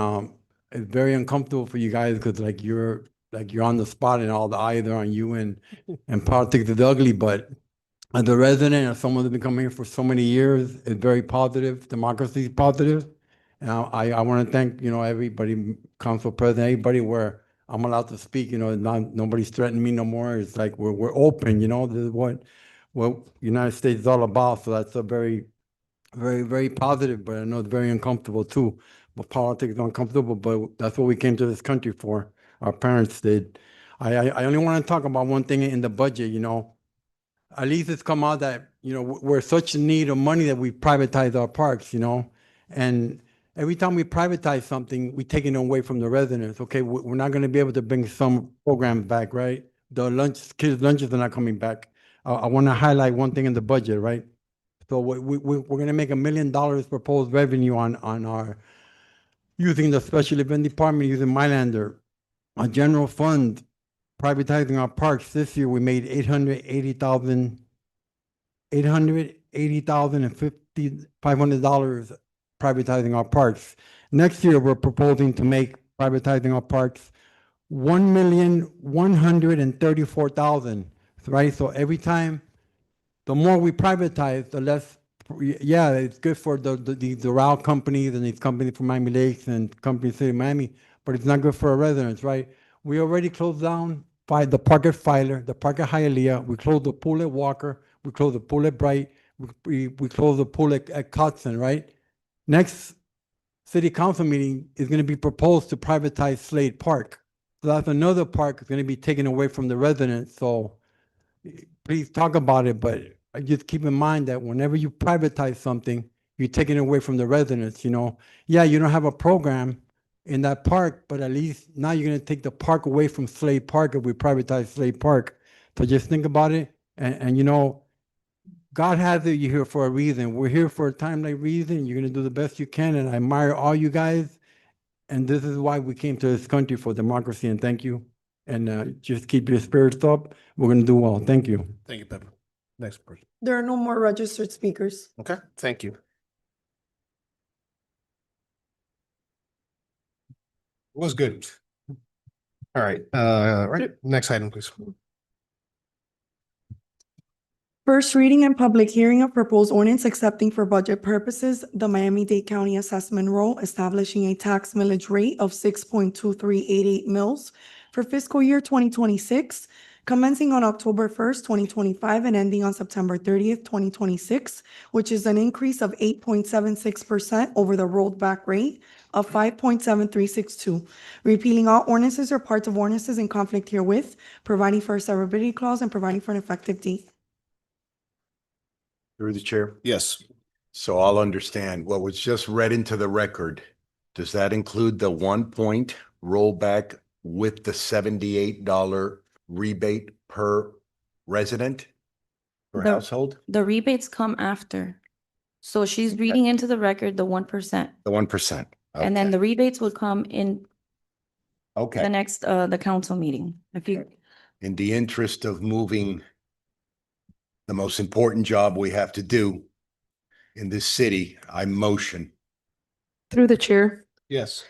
it's very uncomfortable for you guys because you're on the spot and all the eyes are on you, and politics is ugly. But as a resident or someone that's been coming here for so many years, it's very positive. Democracy is positive. And I want to thank, you know, everybody, council president, everybody where I'm allowed to speak, you know, nobody's threatening me no more. It's like we're open, you know, this is what United States is all about. So that's a very, very, very positive, but I know it's very uncomfortable too. But politics is uncomfortable, but that's what we came to this country for. Our parents did. I only want to talk about one thing in the budget, you know. At least it's come out that, you know, we're such in need of money that we privatize our parks, you know. And every time we privatize something, we take it away from the residents. Okay, we're not going to be able to bring some programs back, right? The kids' lunches are not coming back. I want to highlight one thing in the budget, right? So we're going to make $1 million proposed revenue on our, using the special event department, using Mylander. Our general fund, privatizing our parks. This year, we made $500 privatizing our parks. Next year, we're proposing to make privatizing our parks $1,134,000, right? So every time, the more we privatize, the less, yeah, it's good for the route companies and these companies from Miami Lakes and companies in Miami, but it's not good for our residents, right? We already closed down the park at Filer, the park at Hialeah. We closed the pool at Walker. We closed the pool at Bright. We closed the pool at Cotson, right? Next city council meeting is going to be proposed to privatize Slade Park. So that's another park that's going to be taken away from the residents. So please talk about it, but just keep in mind that whenever you privatize something, you're taking it away from the residents, you know. Yeah, you don't have a program in that park, but at least now you're going to take the park away from Slade Park if we privatize Slade Park. So just think about it. And you know, God has you here for a reason. We're here for a timely reason. You're going to do the best you can. And I admire all you guys. And this is why we came to this country, for democracy. And thank you. And just keep your spirits up. We're going to do well. Thank you. Thank you, Pepper. Next person. There are no more registered speakers. Okay, thank you. It was good. All right, right, next item, please. First reading and public hearing of proposed ordinance accepting for budget purposes the Miami-Dade County Assessment Roll, establishing a tax millage rate of 6.2388 mils for fiscal year 2026, commencing on October 1st, 2025, and ending on September 30th, 2026, which is an increase of 8.76% over the rolled back rate of 5.7362, repealing all ordinances or parts of ordinances in conflict herewith, providing for a severability clause, and providing for an effective date. Through the chair. Yes. So I'll understand what was just read into the record. Does that include the 1 point rollback with the $78 rebate per resident or The- household? The rebates come after. So she's reading into the record the 1%. The 1%. And then Okay. the rebates will come in the Okay. next, the council meeting. If you, In the interest of moving the most important job we have to do in this city, I motion. Through the chair, Yes.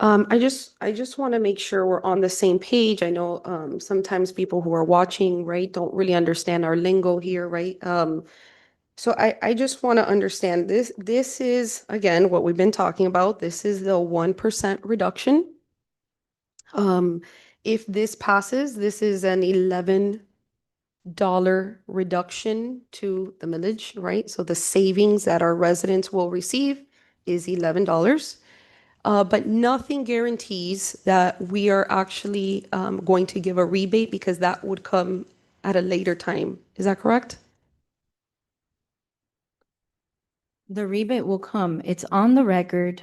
I just want to make sure we're on the same page. I know, sometimes people who are watching, right, don't really understand our lingo here, right? So I just want to understand this. This is, again, what we've been talking about. This is the 1% reduction. If this passes, this is an $11 reduction to the millage, right? So the savings that our residents will receive is $11. But nothing guarantees that we are actually going to give a rebate because that would come at a later time. Is that correct? The rebate will come. It's on the record.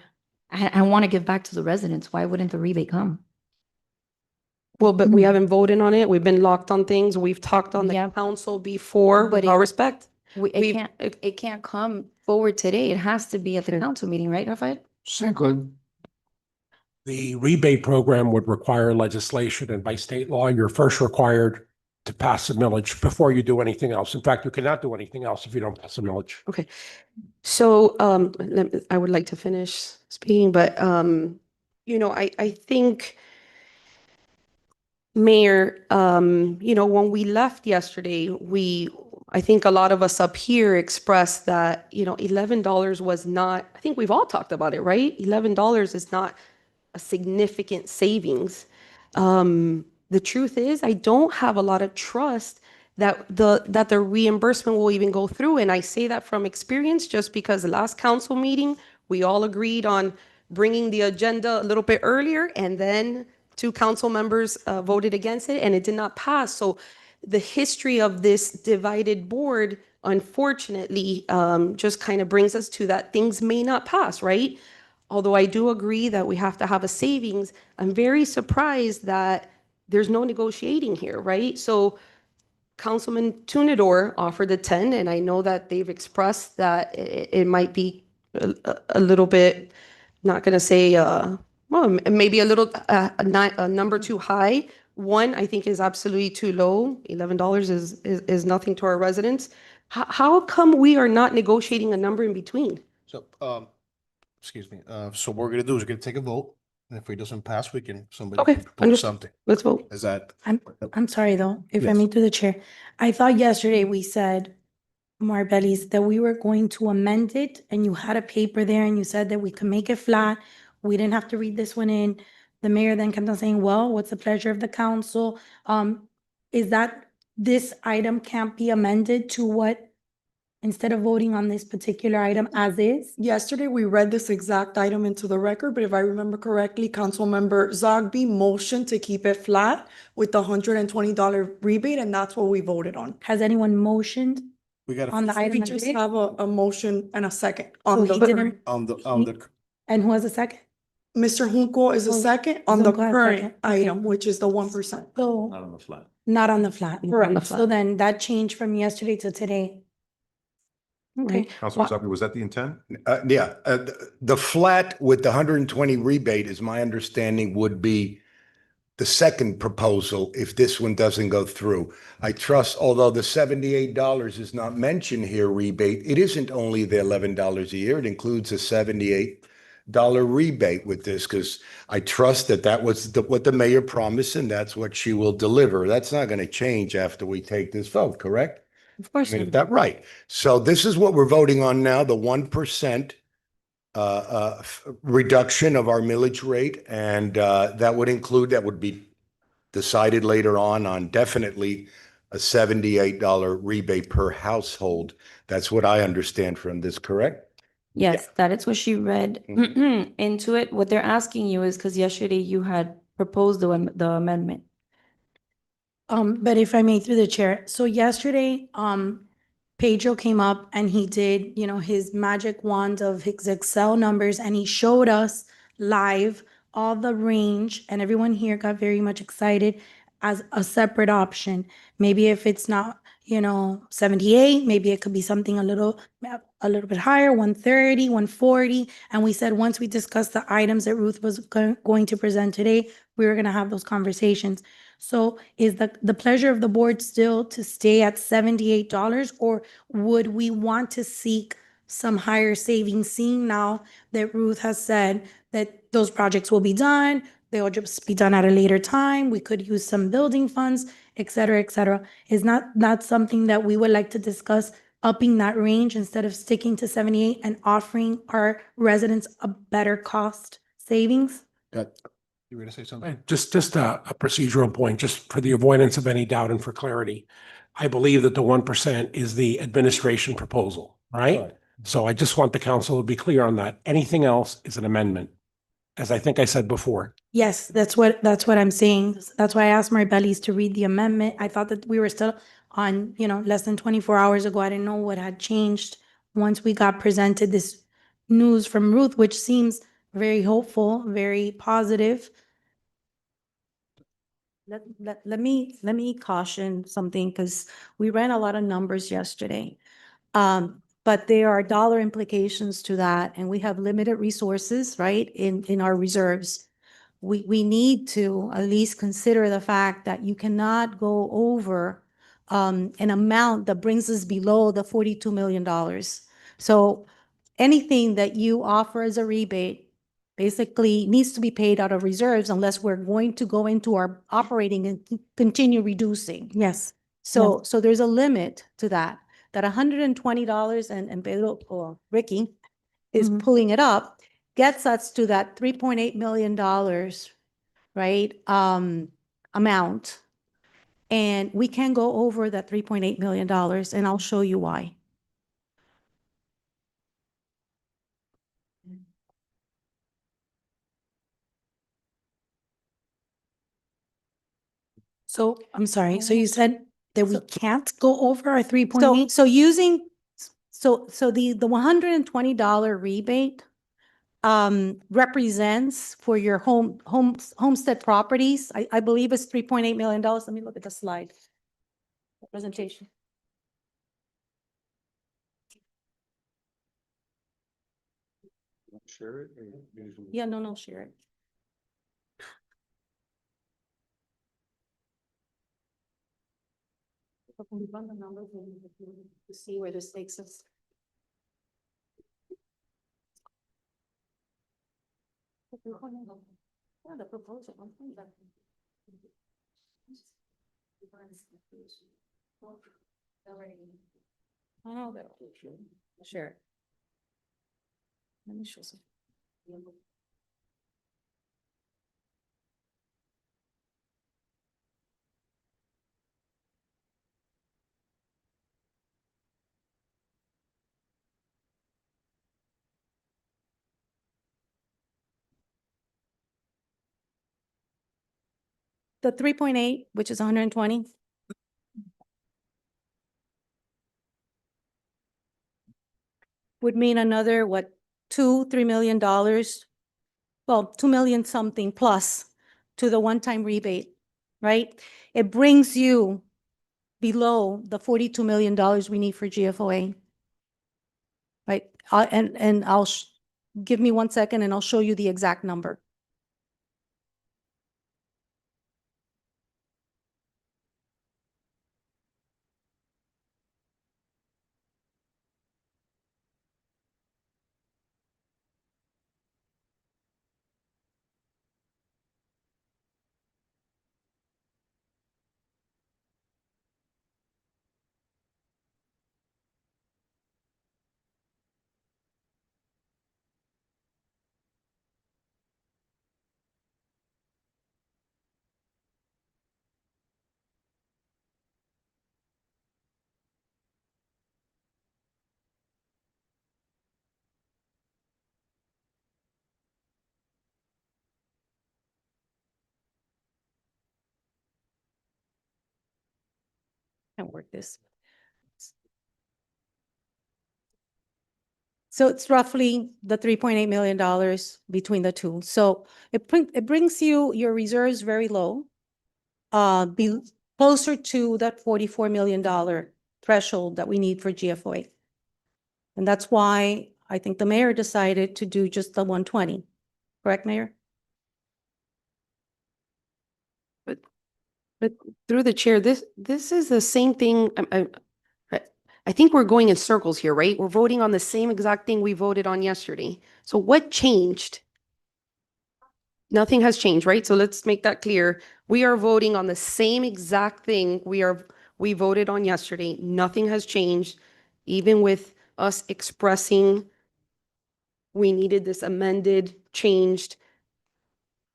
I want to give back to the residents. Why wouldn't the rebate come? Well, but we haven't voted on it. We've been locked on things. We've talked on the Yeah. council before, But with all respect. We've- It can't come forward today. It has to be at the council meeting, right, Rafael? Second, the rebate program would require legislation, and by state law, you're first required to pass a millage before you do anything else. In fact, you cannot do anything else if you don't pass a millage. Okay. So, I would like to finish speaking, but, I think, Mayor, when we left yesterday, I think a lot of us up here expressed that, $11 was not, I think we've all talked about it, right? $11 is not a significant savings. The truth is, I don't have a lot of trust that the reimbursement will even go through. And I say that from experience, just because the last council meeting, we all agreed on bringing the agenda a little bit earlier, and then two council members voted against it, and it did not pass. So the history of this divided board, unfortunately, just kind of brings us to that things may not pass, right? Although I do agree that we have to have a savings, I'm very surprised that there's no negotiating here, right? So Councilman Tunador offered the 10, and I know that they've expressed that it might be a little bit, not going to say, well, maybe a little, a number too high. One, I think, is absolutely too low. $11 is nothing to our residents. How come we are not negotiating a number in between? So, excuse me, so what we're gonna do is we're gonna take a vote, and if it doesn't pass, somebody Okay, can propose understood. something. Let's vote. Is that? I'm sorry though, if I Yes. may through the chair. I thought yesterday we said, Marbellis, that we were going to amend it and you had a paper there and you said that we could make it flat. We didn't have to read this one in. The mayor then kept on saying, well, what's the pleasure of the council? Is that this item can't be amended to what, instead of voting on this particular item as is? Yesterday, we read this exact item into the record, but if I remember correctly, Councilmember Zogby motioned to keep it flat with the $120 rebate, and that's what we voted on. Has anyone motioned We got on the We item? just have a motion and a second So on he the, didn't, on the, and who has a second? Mr. Junco is a Oh, second on the Junco has current second, okay. item, which is the 1%. So, Not on the flat. not on the flat. Correct. On the So flat. then that changed from yesterday to today. Okay. Councilman Zaki, was that the intent? Yeah, the flat with the 120 rebate, is my understanding, would be the second proposal if this one doesn't go through. I trust, although the $78 is not mentioned here rebate, it isn't only the $11 a year. It includes a $78 rebate with this, because I trust that was what the mayor promised, and that's what she will deliver. That's not going to change after we take this vote, correct? Of course. I mean, not. is that right? So this is what we're voting on now, the 1% reduction of our millage rate. And that would be decided later on definitely a $78 rebate per household. That's what I understand from this, correct? Yes, that is what she read into it. What they're asking you is because yesterday you had proposed the amendment. But if I may through the chair, so yesterday, Pedro came up and he did, his magic wand of his Excel numbers, and he showed us live all the range, and everyone here got very much excited as a separate option. Maybe if it's not, 78, maybe it could be something a little bit higher, 130, 140. And we said, once we discussed the items that Ruth was going to present today, we were gonna have those conversations. So is the pleasure of the board still to stay at $78, or would we want to seek some higher savings seen now that Ruth has said that those projects will be done. They'll just be done at a later time. We could use some building funds, et cetera, et cetera. Is not something that we would like to discuss, upping that range instead of sticking to 78 and offering our residents a better cost savings? Got, you were gonna say something? Just a procedural point, just for the avoidance of any doubt and for clarity. I believe that the 1% is the administration proposal, right? Right. So I just want the council to be clear on that. Anything else is an amendment, as I think I said before. Yes, that's what I'm saying. That's why I asked Maribellis to read the amendment. I thought that we were still on, less than 24 hours ago. I didn't know what had changed once we got presented this news from Ruth, which seems very hopeful, very positive. Let me caution something, because we ran a lot of numbers yesterday. But there are dollar implications to that, and we have limited resources, right, in our reserves. We need to at least consider the fact that you cannot go over an amount that brings us below the $42 million. So anything that you offer as a rebate basically needs to be paid out of reserves unless we're going to go into our operating and continue reducing. Yes. So there's a limit to that $120, and Pedro or Ricky is Mhm. pulling it up, gets us to that $3.8 million, right? Amount. And we can go over that $3.8 million, and I'll show you why. So I'm sorry. So you said that we can't go over our 3.8? So using, so the $120 rebate represents for your homestead properties, I believe it's $3.8 million. Let me look at the slide. The presentation. Share it. Yeah, no, share it. When we run the numbers, we need to see where this takes us. Yeah, the proposal. I know that. Share it. Let me show some. The 3.8, which is 120. Would mean another, what, $3 million? Well, 2 million something plus to the one-time rebate, right? It brings you below the $42 million we need for GFOA. Right, and give me 1 second and I'll show you the exact number. Can't work this. So it's roughly the $3.8 million between the two. So it brings your reserves very low, be closer to that $44 million threshold that we need for GFOA. And that's why I think the mayor decided to do just the 120. Correct, Mayor? But through the chair, this is the same thing. I think we're going in circles here, right? We're voting on the same exact thing we voted on yesterday. So what changed? Nothing has changed, right? So let's make that clear. We are voting on the same exact thing we voted on yesterday. Nothing has changed, even with us expressing we needed this amended, changed.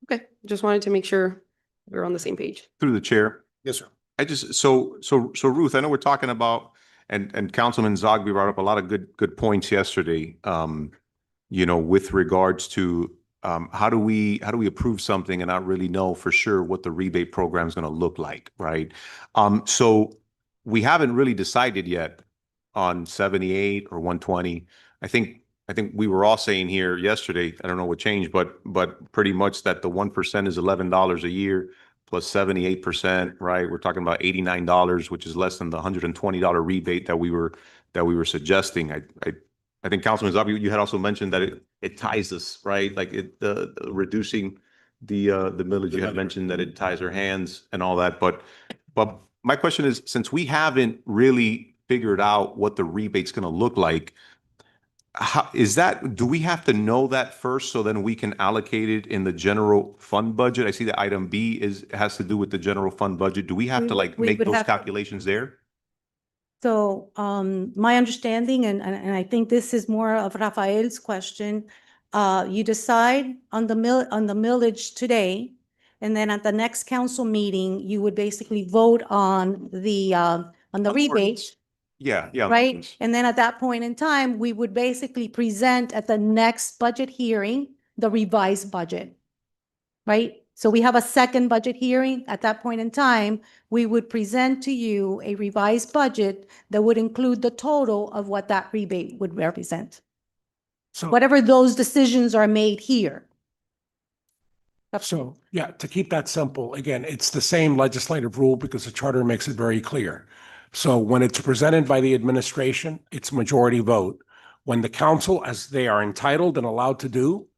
Okay, just wanted to make sure we're on the same page. Through the chair. Yes, sir. I just, so Ruth, I know we're talking about, and Councilman Zogby brought up a lot of good points yesterday. You know, with regards to, how do we approve something and not really know for sure what the rebate program is going to look like, right? So we haven't really decided yet on 78 or 120. I think we were all saying here yesterday, I don't know what changed, but pretty much that the 1% is $11 a year plus 78%, right? We're talking about $89, which is less than the $120 rebate that we were suggesting. I think Councilman Zabi, you had also mentioned that it ties us, right? Like the reducing the millage, you had mentioned that it ties our hands and all that. But my question is, since we haven't really figured out what the rebate's going to look like, do we have to know that first so then we can allocate it in the general fund budget? I see that item B has to do with the general fund budget. Do we have to like We make would those have to- calculations there? So my understanding, and I think this is more of Rafael's question, you decide on the millage today, and then at the next council meeting, you would basically vote on the rebate, Yeah. right? And then at that point in time, we would basically present at the next budget hearing, the revised budget, right? So we have a second budget hearing. At that point in time, we would present to you a revised budget that would include the total of what that rebate would represent. So, Whatever those decisions are made here. so yeah, to keep that simple, again, it's the same legislative rule because the charter makes it very clear. So when it's presented by the administration, it's majority vote. When the council, as they are entitled and allowed to do,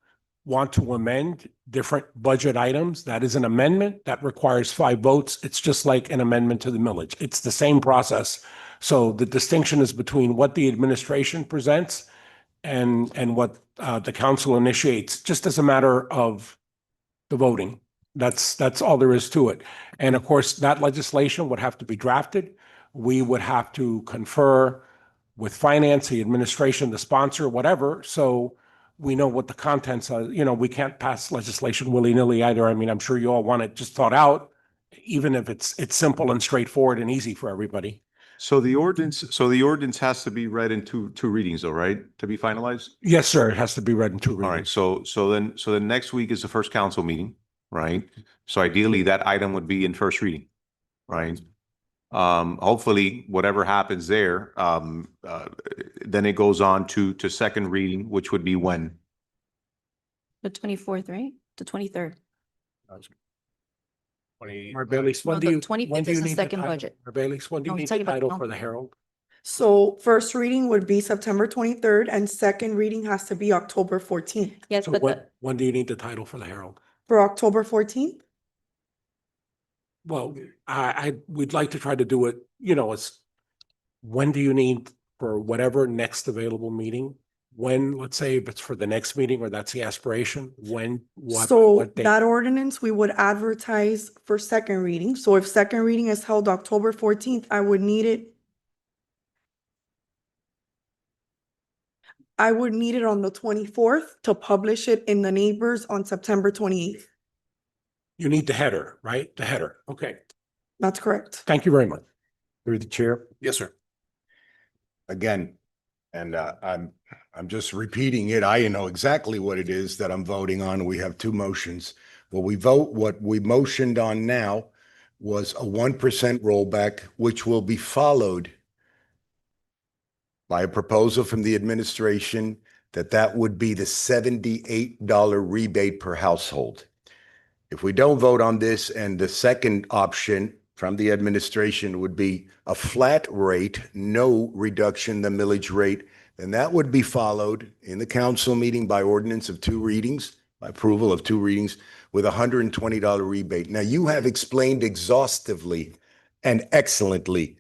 want to amend different budget items, that is an amendment that requires 5 votes. It's just like an amendment to the millage. It's the same process. So the distinction is between what the administration presents and what the council initiates, just as a matter of the voting. That's all there is to it. And of course, that legislation would have to be drafted. We would have to confer with finance, the administration, the sponsor, whatever. So we know what the contents are. You know, we can't pass legislation willy-nilly either. I mean, I'm sure you all want it just thought out, even if it's simple and straightforward and easy for everybody. So the ordinance has to be read in two readings though, right? To be finalized? Yes, sir. It has to be read in 2 readings. All right, so then next week is the first council meeting, right? So ideally that item would be in first reading, right? Hopefully whatever happens there, then it goes on to second reading, which would be when? The 24th, right? The 23rd. Marbelis, when No, do the you? 25th when do is you the need second title? budget. Marbelis, when do No, you he's need the talking about title the for the Herald? So first reading would be September 23rd and second reading has to be October 14th. Yes, So but when do you need the title for the Herald? For October 14th? Well, we'd like to try to do it, you know, when do you need for whatever next available meeting? When, let's say if it's for the next meeting or that's the aspiration, when, So what date? that ordinance, we would advertise for second reading. So if second reading is held October 14th, I would need it on the 24th to publish it in the neighbors on September 28th. You need the header, right? The header. Okay. That's correct. Thank you very much. Through the chair. Yes, sir. Again, and I'm just repeating it. I know exactly what it is that I'm voting on. We have 2 motions. What we motioned on now was a 1% rollback, which will be followed by a proposal from the administration that would be the $78 rebate per household. If we don't vote on this, and the second option from the administration would be a flat rate, no reduction in the millage rate, then that would be followed in the council meeting by ordinance of 2 readings, by approval of 2 readings, with a $120 rebate. Now, you have explained exhaustively and excellently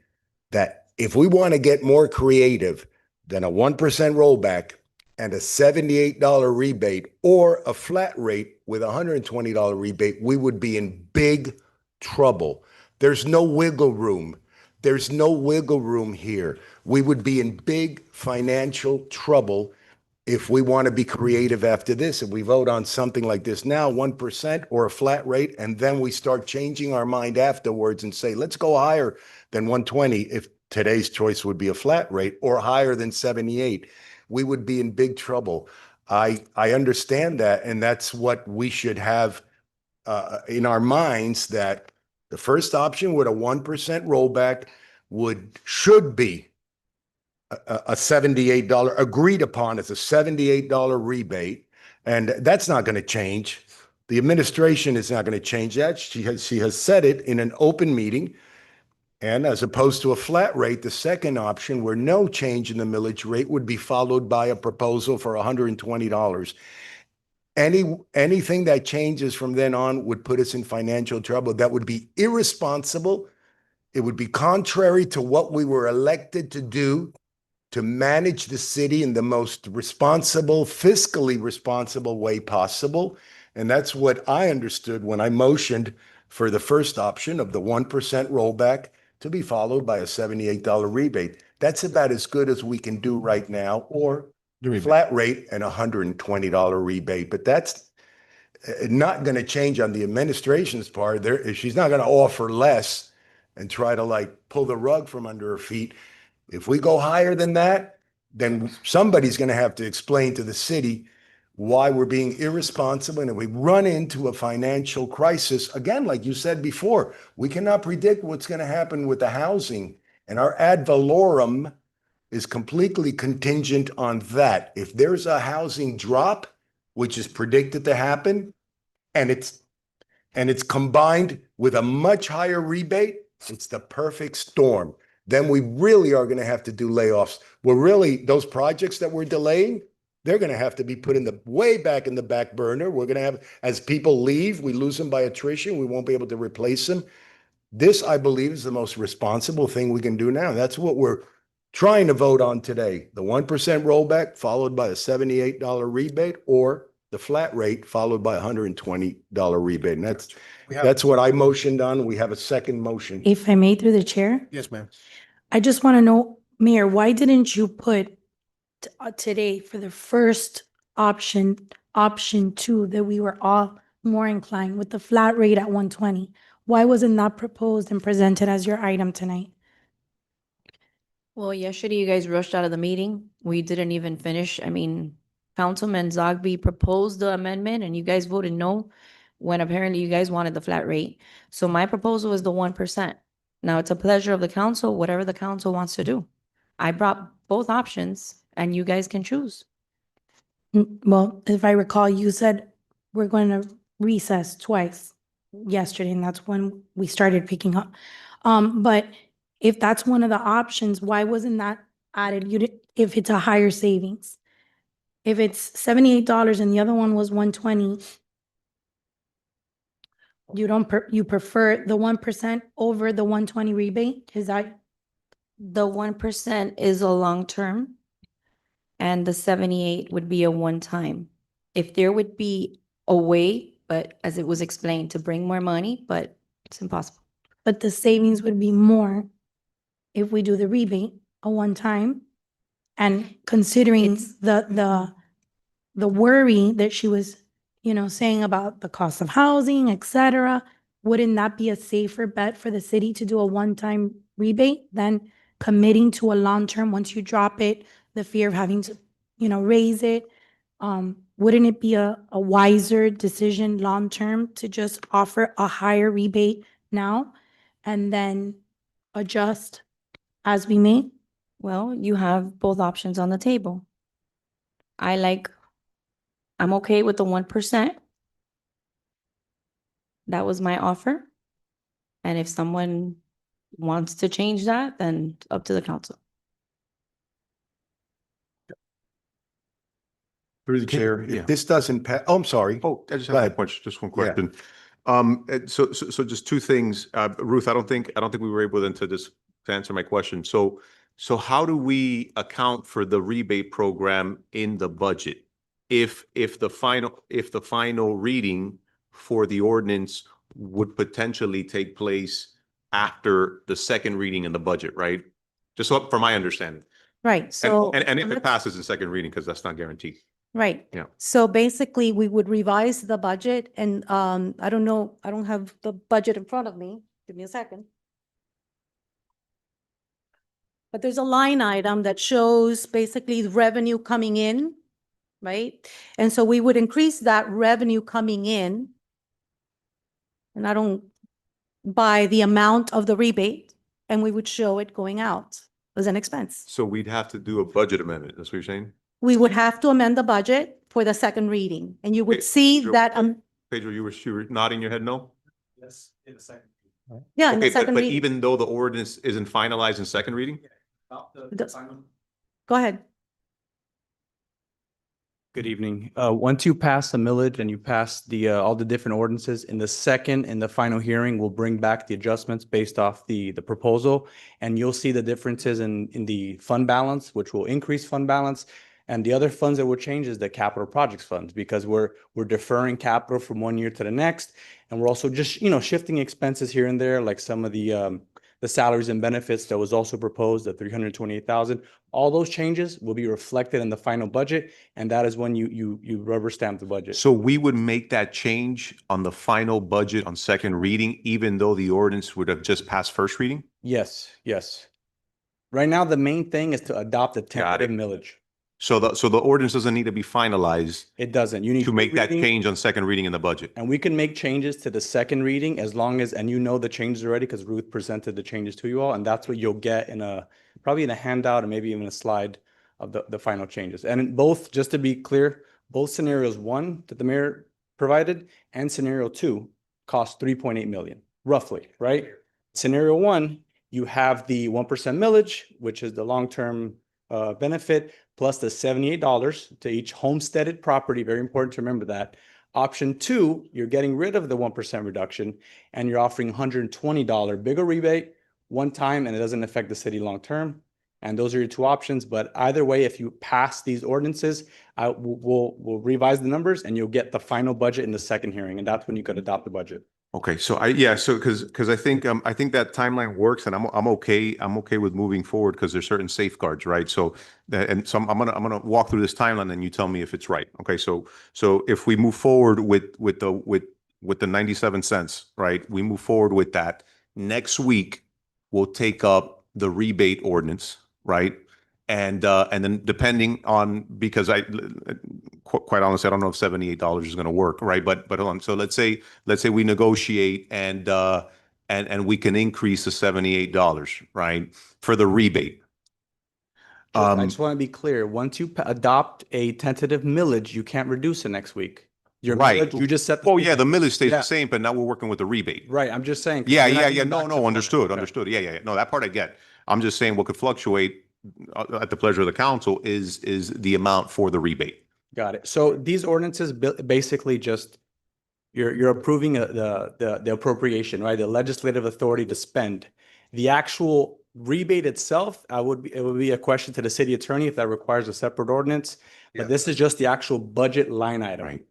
that if we want to get more creative than a 1% rollback and a $78 rebate or a flat rate with a $120 rebate, we would be in big trouble. There's no wiggle room. There's no wiggle room here. We would be in big financial trouble if we want to be creative after this. If we vote on something like this now, 1% or a flat rate, and then we start changing our mind afterwards and say, let's go higher than 120 if today's choice would be a flat rate, or higher than 78, we would be in big trouble. I understand that, and that's what we should have in our minds, that the first option with a 1% rollback should be a $78 agreed upon as a $78 rebate. And that's not going to change. The administration is not going to change that. She has said it in an open meeting. And as opposed to a flat rate, the second option, where no change in the millage rate, would be followed by a proposal for $120. Anything that changes from then on would put us in financial trouble. That would be irresponsible. It would be contrary to what we were elected to do, to manage the city in the most responsible, fiscally responsible way possible. And that's what I understood when I motioned for the first option of the 1% rollback to be followed by a $78 rebate. That's about as good as we can do right now, or flat rate and a $120 rebate. But that's not going to change on the administration's part. She's not going to offer less and try to like pull the rug from under her feet. If we go higher than that, then somebody's going to have to explain to the city why we're being irresponsible. And if we run into a financial crisis, again, like you said before, we cannot predict what's going to happen with the housing. And our ad valorem is completely contingent on that. If there's a housing drop, which is predicted to happen, and it's combined with a much higher rebate, it's the perfect storm. Then we really are going to have to do layoffs. Well, really, those projects that we're delaying, they're going to have to be put in the way back in the back burner. We're going to have, as people leave, we lose them by attrition. We won't be able to replace them. This, I believe, is the most responsible thing we can do now. That's what we're trying to vote on today. The 1% rollback followed by a $78 rebate, or the flat rate followed by a $120 rebate. And that's what I motioned on. We have a second motion. If I may, through the chair, Yes, ma'am. I just want to know, Mayor, why didn't you put today for the first option 2, that we were all more inclined with the flat rate at 120? Why wasn't that proposed and presented as your item tonight? Well, yesterday you guys rushed out of the meeting. We didn't even finish. I mean, Councilman Zogby proposed the amendment and you guys voted no, when apparently you guys wanted the flat rate. So my proposal is the 1%. Now, it's a pleasure of the council, whatever the council wants to do. I brought both options and you guys can choose. Well, if I recall, you said we're going to recess twice yesterday, and that's when we started picking up. But if that's one of the options, why wasn't that added? If it's a higher savings, if it's $78 and the other one was 120, you prefer the 1% over the 120 rebate? Is that? The 1% is a long term and the 78 would be a one time. If there would be a way, but as it was explained, to bring more money, but it's impossible. But the savings would be more if we do the rebate a one time. And considering the worry that she was, saying about the cost of housing, et cetera, wouldn't that be a safer bet for the city to do a one-time rebate than committing to a long-term? Once you drop it, the fear of having to, raise it, wouldn't it be a wiser decision long-term to just offer a higher rebate now and then adjust as we may? Well, you have both options on the table. I'm okay with the 1%. That was my offer. And if someone wants to change that, then up to the council. Through the chair, If this doesn't pass, I'm sorry. Oh, I just Go have ahead. just one question. So just two things. Ruth, I don't think we were able to to answer my question. So how do we account for the rebate program in the budget? If the final reading for the ordinance would potentially take place after the second reading in the budget, right? Just so for my understanding. Right, so. And if it let's- passes in second reading, because that's not guaranteed. Right. Yeah. So basically, we would revise the budget and I don't know, I don't have the budget in front of me. Give me a second. But there's a line item that shows basically the revenue coming in, right? And so we would increase that revenue coming in. And I don't, by the amount of the rebate, and we would show it going out as an expense. So we'd have to do a budget amendment. That's what you're saying? We would have to amend the budget for the second reading, and you would Okay, see Pedro. that, Pedro, you were nodding your head no? Yes, in a second. yeah, in the Okay, second but reading. even though the ordinance isn't finalized in second reading? Go ahead. Good evening. Once you pass the millage and you pass the, all the different ordinances, in the second and the final hearing, we'll bring back the adjustments based off the proposal. And you'll see the differences in the fund balance, which will increase fund balance. And the other funds that will change is the capital projects funds, because we're deferring capital from one year to the next. And we're also just, shifting expenses here and there, like some of the salaries and benefits that was also proposed, the 328,000. All those changes will be reflected in the final budget, and that is when you rubber stamp the budget. So we would make that change on the final budget on second reading, even though the ordinance would have just passed first reading? Yes, yes. Right now, the main thing is to adopt the tentative millage. So the ordinance doesn't need to be finalized It doesn't. You need to make that reading, change on second reading in the budget? and we can make changes to the second reading as long as, and the changes already, because Ruth presented the changes to you all, and that's what you'll get probably in a handout and maybe even a slide of the final changes. And in both, just to be clear, both scenarios 1 that the mayor provided and scenario 2 cost 3.8 million, roughly, right? Scenario 1, you have the 1% millage, which is the long-term benefit, plus the $78 to each homesteaded property. Very important to remember that. Option 2, you're getting rid of the 1% reduction and you're offering $120 bigger rebate one time, and it doesn't affect the city long term. And those are your two options. But either way, if you pass these ordinances, we'll revise the numbers and you'll get the final budget in the second hearing, and that's when you could adopt the budget. Okay, so because I think that timeline works, and I'm okay with moving forward because there's certain safeguards, right? So I'm gonna walk through this timeline and you tell me if it's right. Okay, so if we move forward with the 97 cents, right? We move forward with that. Next week, we'll take up the rebate ordinance, right? And then depending on, because quite honestly, I don't know if $78 is going to work, right? But hold on. So let's say we negotiate and we can increase the $78, right, for the rebate. I just want to be clear. Once you adopt a tentative millage, you can't reduce it next week. Your Right. millage, you just set. Oh yeah, the millage stays Yeah. the same, but now we're working with the rebate. Right, I'm just saying. Yeah, you're not yeah, getting yeah. back to No, full. understood, Okay. understood. Yeah. No, that part I get. I'm just saying what could fluctuate at the pleasure of the council is the amount for the rebate. Got it. So these ordinances basically just, you're approving the appropriation, right? The legislative authority to spend. The actual rebate itself, it would be a question to the city attorney if that requires a separate ordinance. But this is just the actual budget line item. Right.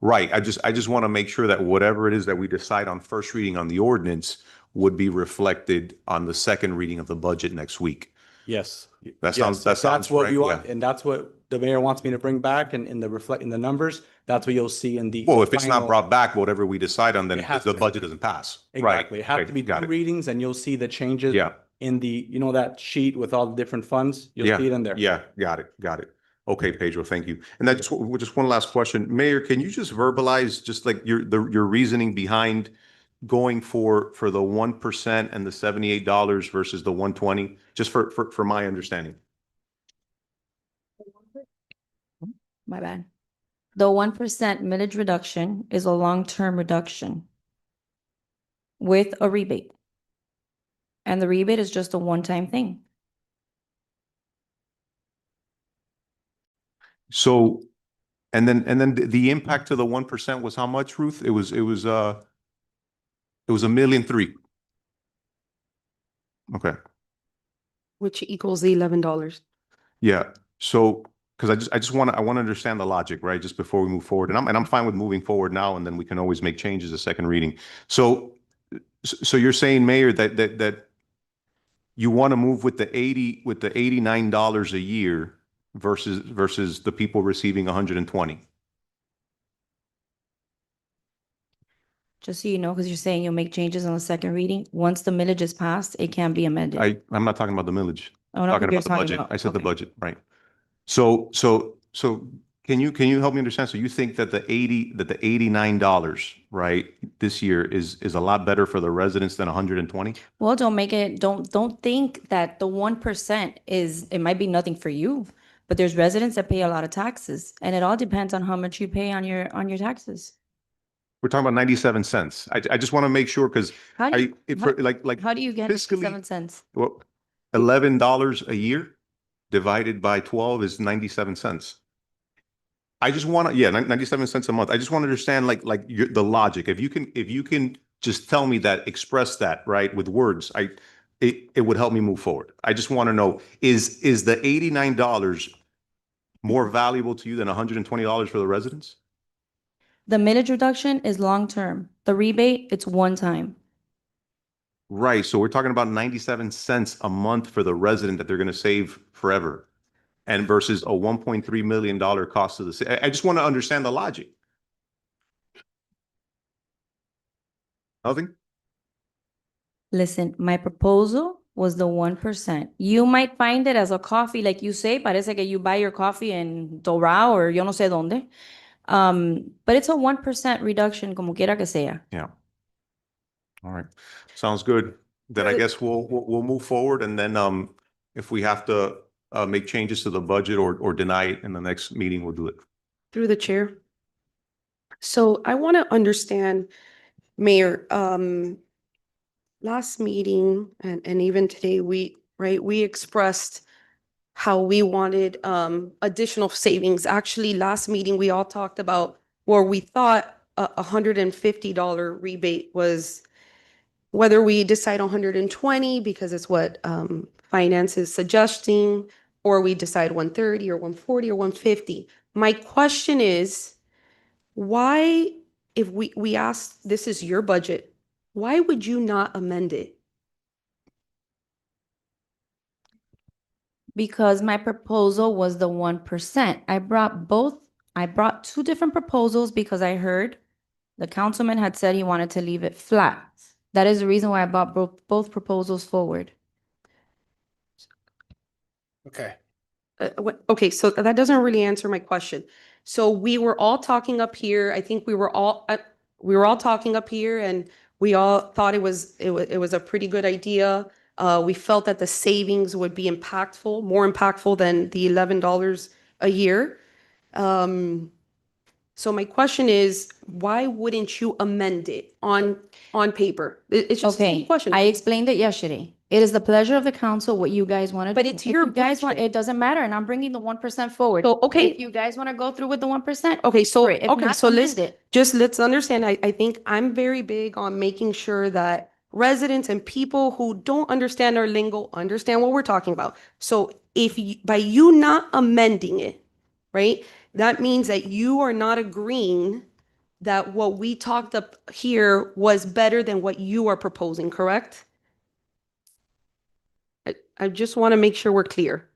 Right. I just want to make sure that whatever it is that we decide on first reading on the ordinance would be reflected on the second reading of the budget next week. Yes. That Yes, sounds that's what right, we want, yeah. and that's what the mayor wants me to bring back and in the numbers. That's what you'll see in the. Well, if it's not final- brought back, whatever we decide on, then It has the to. budget doesn't pass. Right. Exactly. It has Okay, to be got two it. readings, and you'll see the changes. Yeah. In the, that sheet with all the different funds, you'll see it in there. Yeah, got it. Okay, Pedro, thank you. And that's just one last question. Mayor, can you just verbalize just like your reasoning behind going for the 1% and the $78 versus the 120, just for my understanding? My bad. The 1% millage reduction is a long-term reduction with a rebate. And the rebate is just a one-time thing. So, and then the impact to the 1% was how much, Ruth? It was $1.3 million. Okay. which equals the $11. Yeah, so, because I want to understand the logic, right, just before we move forward, and I'm fine with moving forward now, and then we can always make changes a second reading. So, so you're saying, Mayor, that you want to move with the $89 a year versus the people receiving 120? Just so you know, because you're saying you'll make changes on the second reading. Once the millage is passed, it can be amended. I'm not talking about the millage. Oh, no, Talking you're about the talking budget. about- I said the okay. budget, right? So can you help me understand? So you think that the $89, right, this year is a lot better for the residents than 120? Well, don't think that the 1% it might be nothing for you, but there's residents that pay a lot of taxes, and it all depends on how much you pay on your taxes. We're talking about 97 cents. I just want to make sure because How do you, like how do you get fiscally- 7 cents? well, $11 a year divided by 12 is 97 cents. I just want to, 97 cents a month. I just want to understand the logic. If you can just tell me that, express that, right, with words, it would help me move forward. I just want to know, is the $89 more valuable to you than $120 for the residents? The millage reduction is long-term. The rebate, it's one time. Right. So we're talking about 97 cents a month for the resident that they're going to save forever, and versus a $1.3 million cost to the city. I just want to understand the logic. Nothing? Listen, my proposal was the 1%. You might find it as a coffee, like you say, parece que you buy your coffee in Doral or yo no sé dónde. But it's a 1% reduction, como quiera que sea. Yeah. All right. Sounds good. Then I guess we'll move forward, and then if we have to make changes to the budget or deny it in the next meeting, we'll do it. Through the chair. So I want to understand, Mayor, last meeting and even today, we expressed how we wanted additional savings. Actually, last meeting, we all talked about where we thought a $150 rebate was, whether we decide 120 because it's what finance is suggesting, or we decide 130 or 140 or 150. My question is, why, if we ask, this is your budget, why would you not amend it? Because my proposal was the 1%. I brought two different proposals because I heard the councilman had said he wanted to leave it flat. That is the reason why I brought both proposals forward. Okay. Okay, so that doesn't really answer my question. So we were all talking up here. I think we were all talking up here, and we all thought it was a pretty good idea. We felt that the savings would be impactful, more impactful than the $11 a year. So my question is, why wouldn't you amend it on paper? It's just a Okay, simple question. I explained it yesterday. It is the pleasure of the council what you guys want to do. But it's If your you guys want, budget. it doesn't matter, and I'm bringing the 1% forward. So, okay. If you guys want to go through with the 1%. Okay, so, great. If okay, not, so amend it. let's understand, I think I'm very big on making sure that residents and people who don't understand our lingo understand what we're talking about. So if by you not amending it, right, that means that you are not agreeing that what we talked up here was better than what you are proposing, correct? I just want to make sure we're clear.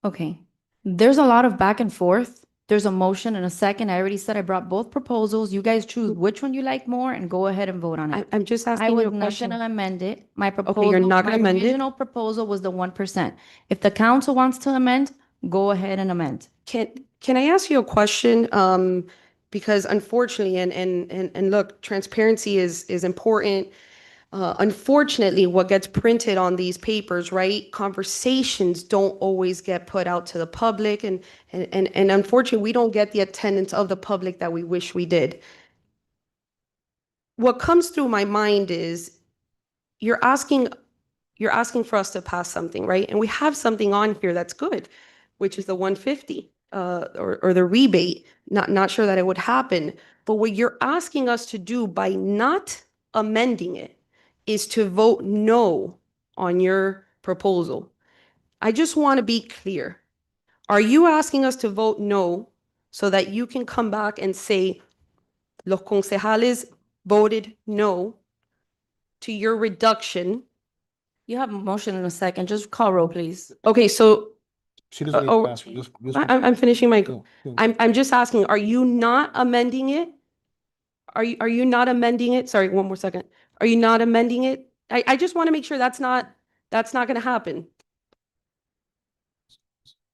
Okay, there's a lot of back and forth. There's a motion and a second. I already said I brought both proposals. You guys choose which one you like more and go ahead and vote on it. I'm just I asking was you a not question. gonna amend it. My proposal, you're not gonna my amend it? original proposal was the 1%. If the council wants to amend, go ahead and amend. Can I ask you a question? Because unfortunately, and look, transparency is important. Unfortunately, what gets printed on these papers, right? Conversations don't always get put out to the public, and unfortunately, we don't get the attendance of the public that we wish we did. What comes through my mind is you're asking for us to pass something, right? And we have something on here that's good, which is the 150 or the rebate. Not sure that it would happen, but what you're asking us to do by not amending it is to vote no on your proposal. I just want to be clear. Are you asking us to vote no so that you can come back and say, los concejales voted no to your reduction? You have a motion in a second. Just call roll, please. Okay, so She doesn't need Oh, to answer. Just- I'm finishing my, Go, go. I'm just asking, are you not amending it? Are you not amending it? Sorry, one more second. Are you not amending it? I just want to make sure that's not going to happen.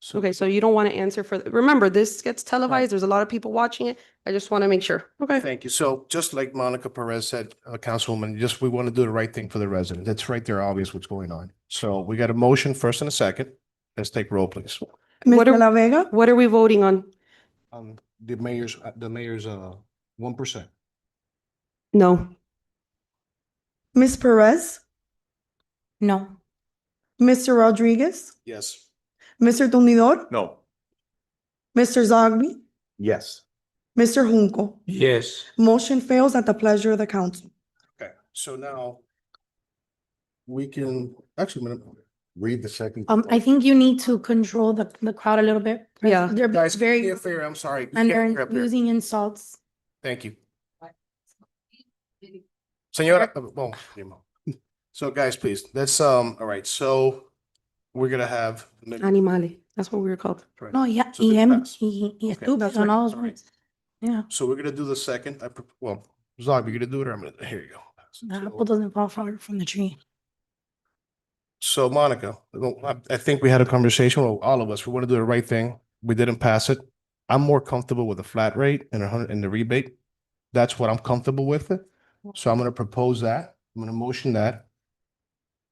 So- Okay, so you don't want to answer for, remember, this gets televised. There's a lot of people watching it. I just want to make sure. Okay. Thank you. So just like Monica Perez said, Councilwoman, just we want to do the right thing for the resident. It's right there, obvious what's going on. So we got a motion first and a second. Let's take roll, please. Ms. What De are- La Vega, What are we voting on? The mayor's 1%. No. Ms. Perez, No. Mr. Rodriguez, Yes. Mr. Tumidor, No. Mr. Zogby, Yes. Mr. Junco. Yes. Motion fails at the pleasure of the council. Okay, so now we can, actually, I'm gonna- Read the second. I think you need to control the crowd a little bit. 'Cause Yeah. They're guys, very, very fair, I'm sorry. and Yeah, they're you're up here. using insults. Thank you. Senora, well, so guys, please, let's, all right, so we're gonna have. Animale. That's what we were called. Right. No, yeah, So this passed. y Okay, estúpido, that's and right, all those sorry. words. Yeah, So we're gonna do the second, well, Zog, you're gonna do it, or I'm gonna, here you go. the So- apple doesn't fall far from the tree. So Monica, I think we had a conversation, well, all of us, we want to do the right thing. We didn't pass it. I'm more comfortable with a flat rate and the rebate. That's what I'm comfortable with. So I'm going to propose that. I'm going to motion that,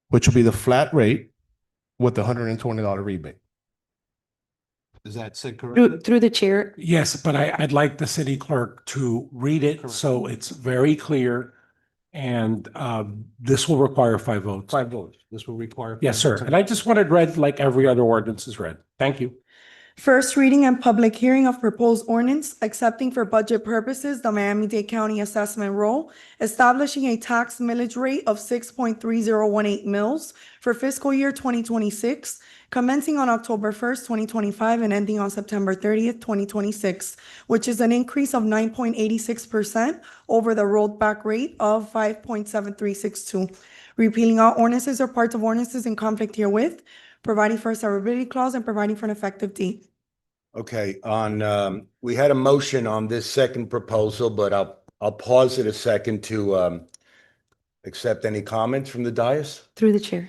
which will be the flat rate with the $120 rebate. Is that said correctly? Through the chair. Yes, but I'd like the city clerk to read it so it's very clear. And this will require 5 votes. 5 votes. This will require. Yes, sir. And I just want it read like every other ordinance is read. Thank you. First reading and public hearing of proposed ordinance accepting for budget purposes the Miami-Dade County assessment roll, establishing a tax millage rate of 6.3018 mils for fiscal year 2026, commencing on October 1st, 2025, and ending on September 30th, 2026, which is an increase of 9.86% over the rolled back rate of 5.7362. Repealing all ordinances or parts of ordinances in conflict herewith, providing for a severability clause and providing for an effective date. Okay, we had a motion on this second proposal, but I'll pause it a second to accept any comments from the dais Through the chair.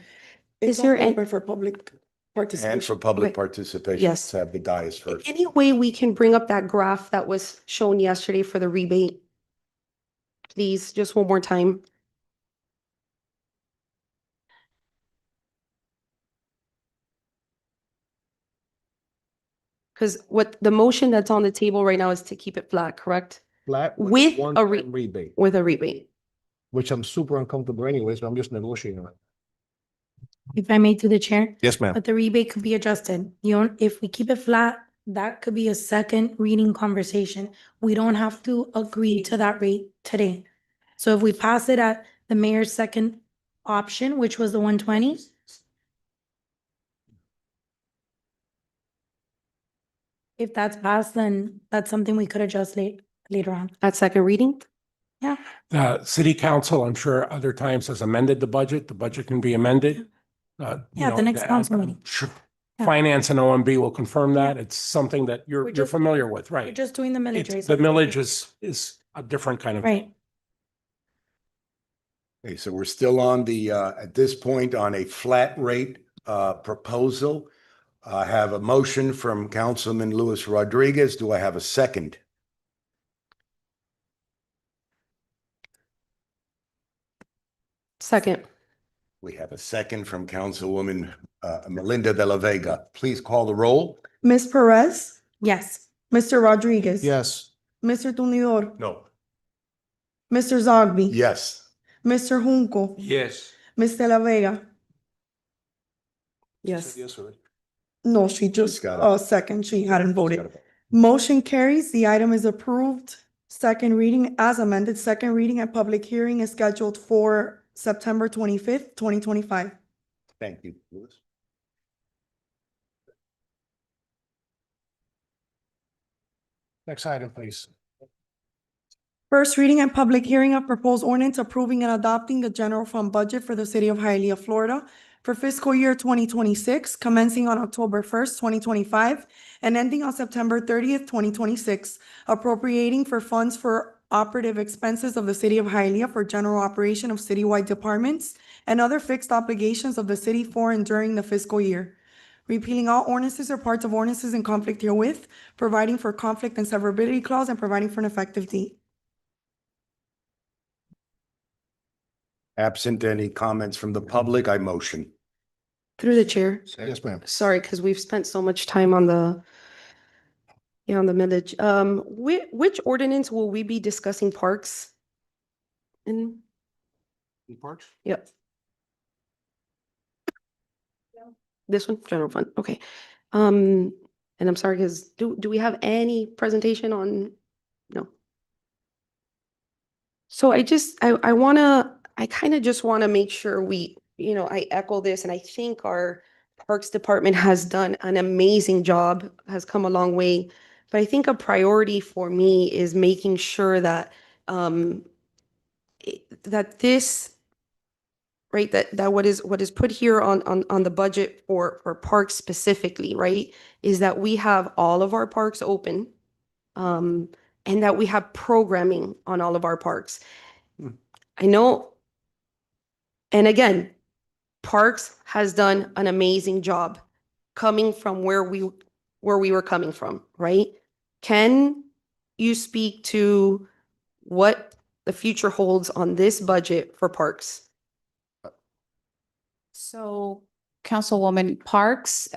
Is there there any- for public and participation? for public Okay. participation. Yes. Let's have the dais first. Any way we can bring up that graph that was shown yesterday for the rebate? Please, just one more time. Because what the motion that's on the table right now is to keep it flat, correct? Flat With a one-time re- rebate, With a rebate. which I'm super uncomfortable anyways, but I'm just negotiating. it. If I may, to the chair, Yes, ma'am. but the rebate could be adjusted. You know, if we keep it flat, that could be a second reading conversation. We don't have to agree to that rate today. So if we pass it at the mayor's second option, which was the 120, if that's passed, then that's something we could adjust later on. At second reading? The city council, I'm sure other times has amended the budget. The budget can be amended. Yeah, the next council meeting. Sure. Yeah. Finance and OMB will confirm that. It's something that We're you're just- familiar with, We're right? just doing the millage It's- rate. The millage is a different kind of. Right. Okay, so we're still on at this point, on a flat rate proposal. I have a motion from Councilman Luis Rodriguez. Do I have a second? Second. We have a second from Councilwoman Melinda de la Vega. Please call the roll. Ms. Perez, Yes. Mr. Rodriguez. Yes. Mr. Tumidor, No. Mr. Zogby. Yes. Mr. Junco, Yes. Ms. De La Vega. Yes. Yes, already. No, she just, Got it. second, she hadn't voted. Motion carries, the item is approved. Second reading as amended, second reading and public hearing is scheduled for September 25th, 2025. Thank you, Louis. Next item, please. First reading and public hearing of proposed ordinance approving and adopting the general fund budget for the city of Hialeah, Florida for fiscal year 2026, commencing on October 1st, 2025, and ending on September 30th, 2026, appropriating for funds for operative expenses of the city of Hialeah for general operation of citywide departments and other fixed obligations of the city for and during the fiscal year. Repealing all ordinances or parts of ordinances in conflict herewith, providing for conflict and severability clause, and providing for an effective date. Absent any comments from the public, I motion. Through the chair. Yes, ma'am. Sorry, because we've spent so much time on the millage. Which ordinance will we be discussing parks? In, Parks? yep. This one, general fund, okay. And I'm sorry, because do we have any presentation on, no? So I kind of just want to make sure we, I echo this, and I think our Parks Department has done an amazing job, has come a long way. But I think a priority for me is making sure that, that this, right, that what is put here on the budget for parks specifically, right, is that we have all of our parks open, and that we have programming on all of our parks. I know, and again, Parks has done an amazing job coming from where we were coming from, right? Can you speak to what the future holds on this budget for parks? So Councilwoman, Parks,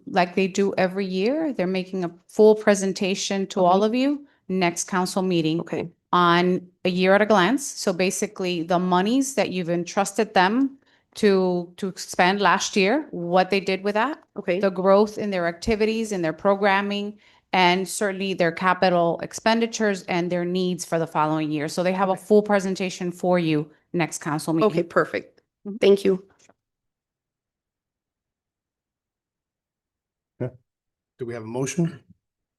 like they do every year, they're making a full presentation to all of you next council meeting. Okay. On a year at a glance. So basically the monies that you've entrusted them to spend last year, what they did with that. Okay. The growth in their activities, in their programming, and certainly their capital expenditures and their needs for the following year. So they have a full presentation for you next council meeting. Okay, perfect. Thank you. Do we have a motion?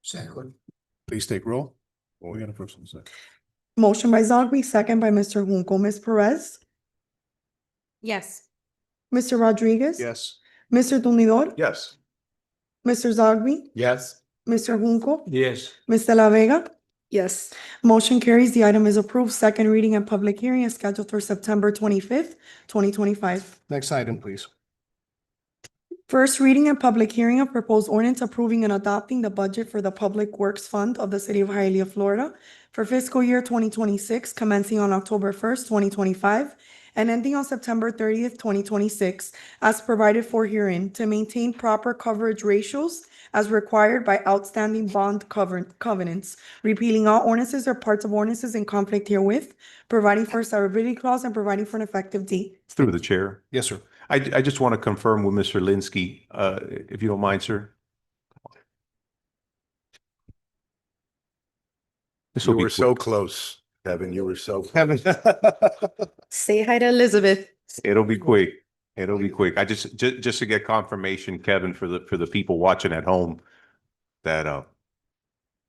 Second. Please take roll. We got a first and a second. Motion by Zogby, second by Mr. Junco. Ms. Perez? Yes. Mr. Rodriguez? Yes. Mr. Tumidor? Yes. Mr. Zogby? Yes. Mr. Junco? Yes. Ms. De La Vega? Yes. Motion carries. The item is approved. Second reading and public hearing is scheduled for September 25th, 2025. Next item, please. First reading and public hearing of proposed ordinance approving and adopting the budget for the Public Works Fund of the City of Hialeah, Florida for fiscal year 2026, commencing on October 1st, 2025, and ending on September 30th, 2026, as provided for herein, to maintain proper coverage ratios as required by outstanding bond covenants, repealing all ordinances or parts of ordinances in conflict herewith, providing for a severability clause, and providing for an effective date. Through the chair. Yes, sir. I just want to confirm with Mr. Linsky, if you don't mind, sir. This will You be were so quick. close, Kevin. You were so. Kevin. Say hi to Elizabeth. It'll be quick. It'll be quick. I just to get confirmation, Kevin, for the people watching at home that,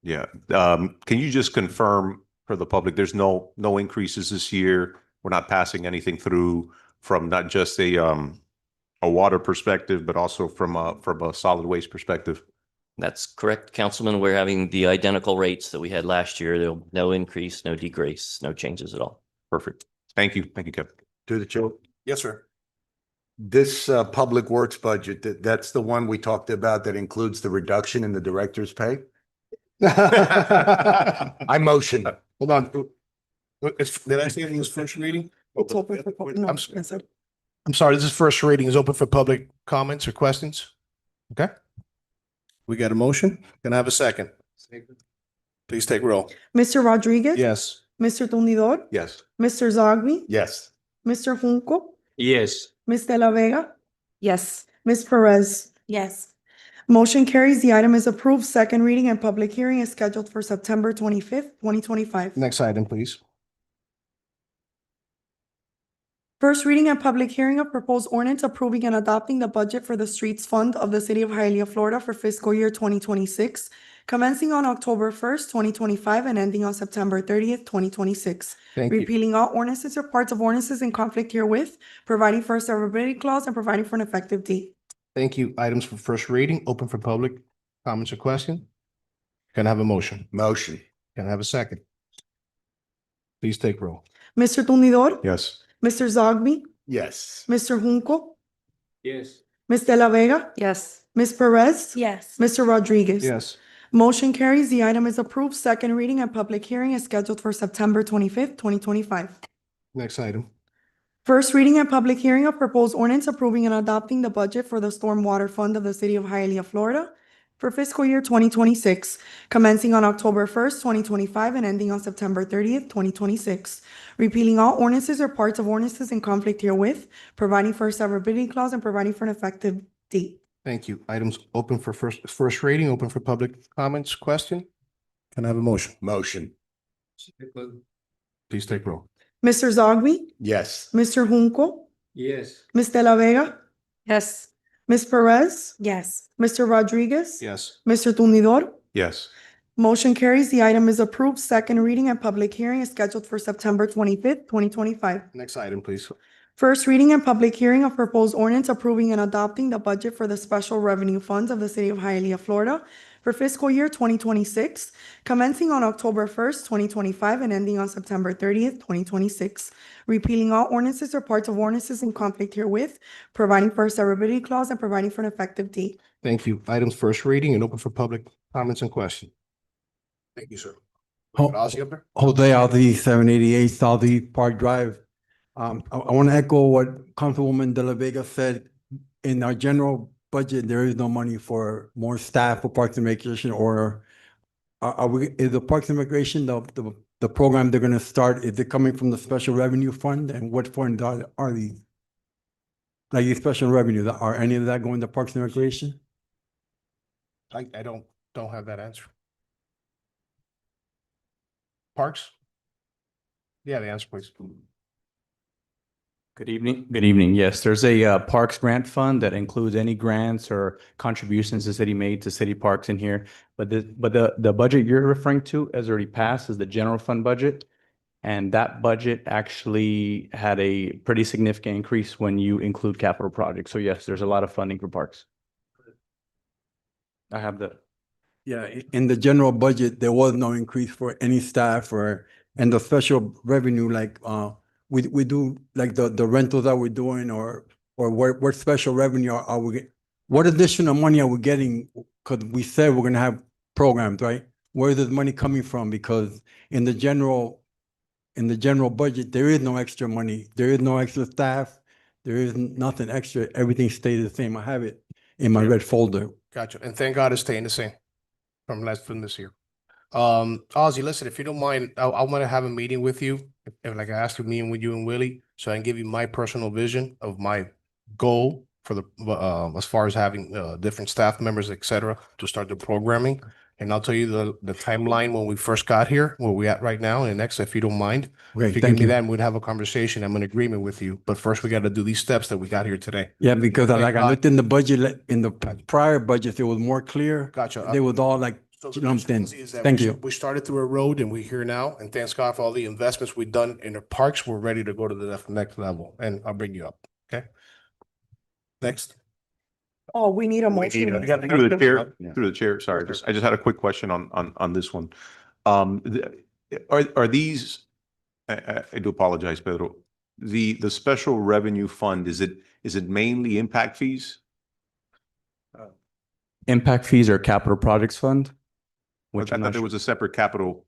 yeah. Can you just confirm for the public, there's no increases this year? We're not passing anything through from not just a water perspective, but also from a solid waste perspective? That's correct, Councilman. We're having the identical rates that we had last year. There'll no increase, no decrease, no changes at all. Perfect. Thank you. Thank you, Kevin. To the chair. Yes, sir. This Public Works budget, that's the one we talked about that includes the reduction in the director's pay? I motion. Hold on. Did I say it was first reading? It's open for, no, yes, sir. I'm sorry, this is first reading. Is open for public comments or questions? Okay. We got a motion. Can I have a second? Please take roll. Mr. Rodriguez? Yes. Mr. Tumidor? Yes. Mr. Zogby? Yes. Mr. Junco? Yes. Ms. De La Vega? Yes. Ms. Perez? Yes. Motion carries. The item is approved. Second reading and public hearing is scheduled for September 25th, 2025. Next item, please. First reading and public hearing of proposed ordinance approving and adopting the budget for the Streets Fund of the City of Hialeah, Florida for fiscal year 2026, commencing on October 1st, 2025, and ending on September 30th, 2026. Thank you. Repealing all ordinances or parts of ordinances in conflict herewith, providing for a severability clause, and providing for an effective date. Thank you. Items for first reading, open for public comments or question. Can I have a motion? Motion. Can I have a second? Please take roll. Mr. Tumidor? Yes. Mr. Zogby? Yes. Mr. Junco? Yes. Ms. De La Vega? Yes. Ms. Perez? Yes. Mr. Rodriguez? Yes. Motion carries. The item is approved. Second reading and public hearing is scheduled for September 25th, 2025. Next item. First reading and public hearing of proposed ordinance approving and adopting the budget for the Stormwater Fund of the City of Hialeah, Florida for fiscal year 2026, commencing on October 1st, 2025, and ending on September 30th, 2026. Repealing all ordinances or parts of ordinances in conflict herewith, providing for a severability clause, and providing for an effective date. Thank you. Items open for first reading, open for public comments, question. Can I have a motion? Motion. Please take roll. Mr. Zogby? Yes. Mr. Junco? Yes. Ms. De La Vega? Yes. Ms. Perez? Yes. Mr. Rodriguez? Yes. Mr. Tumidor? Yes. Motion carries. The item is approved. Second reading and public hearing is scheduled for September 25th, 2025. Next item, please. First reading and public hearing of proposed ordinance approving and adopting the budget for the special revenue funds of the City of Hialeah, Florida for fiscal year 2026, commencing on October 1st, 2025, and ending on September 30th, 2026. Repealing all ordinances or parts of ordinances in conflict herewith, providing for a severability clause, and providing for an effective date. Thank you. Items first reading and open for public comments and question. Thank you, sir. Ho- Ozzy up there? Jose Aldi, 788 Southeast Park Drive. I want to echo what Councilwoman De La Vega said. In our general budget, there is no money for more staff for Parks and Recreation, or is the Parks and Recreation, the program they're going to start, is it coming from the special revenue fund? And what fund are these? Like the special revenue, are any of that going to Parks and Recreation? I don't have that answer. Parks? Yeah, the answer, please. Good evening. Good evening. Yes, there's a Parks Grant Fund that includes any grants or contributions the city made to city parks in here. But the budget you're referring to has already passed is the general fund budget. And that budget actually had a pretty significant increase when you include capital projects. So yes, there's a lot of funding for parks. I have the. Yeah, in the general budget, there was no increase for any staff and the special revenue, like, we do, like the rentals that we're doing, or what special revenue are we, what additional money are we getting? Because we said we're gonna have programs, right? Where is this money coming from? Because in the general budget, there is no extra money. There is no extra staff. There is nothing extra. Everything stays the same. I have it in my red folder. Gotcha. And thank God it's staying the same from this year. Ozzy, listen, if you don't mind, I want to have a meeting with you. If like I asked to meeting with you and Willie, so I can give you my personal vision of my goal for the as far as having different staff members, etc., to start the programming. And I'll tell you the timeline when we first got here, where we at right now, and next, if you don't mind, Great, if you thank give me you. that, and we'd have a conversation. I'm in agreement with you, but first we got to do these steps that we got here today. Yeah, because Thank I God. looked in the budget, in the prior budgets, it was more clear. Gotcha. They was all like So the lumped in. consistency is that Thank we- you. We started through a road and we're here now, and thanks God for all the investments we've done in the parks. We're ready to go to the next level, and I'll bring you up, okay? Next. Oh, we need a motion. Through the chair, sorry, I just had a quick question on this one. Are these, I do apologize, Pedro, the special revenue fund, is it mainly impact fees? Impact fees or capital projects fund? I Which I'm thought not there sure. was a separate capital,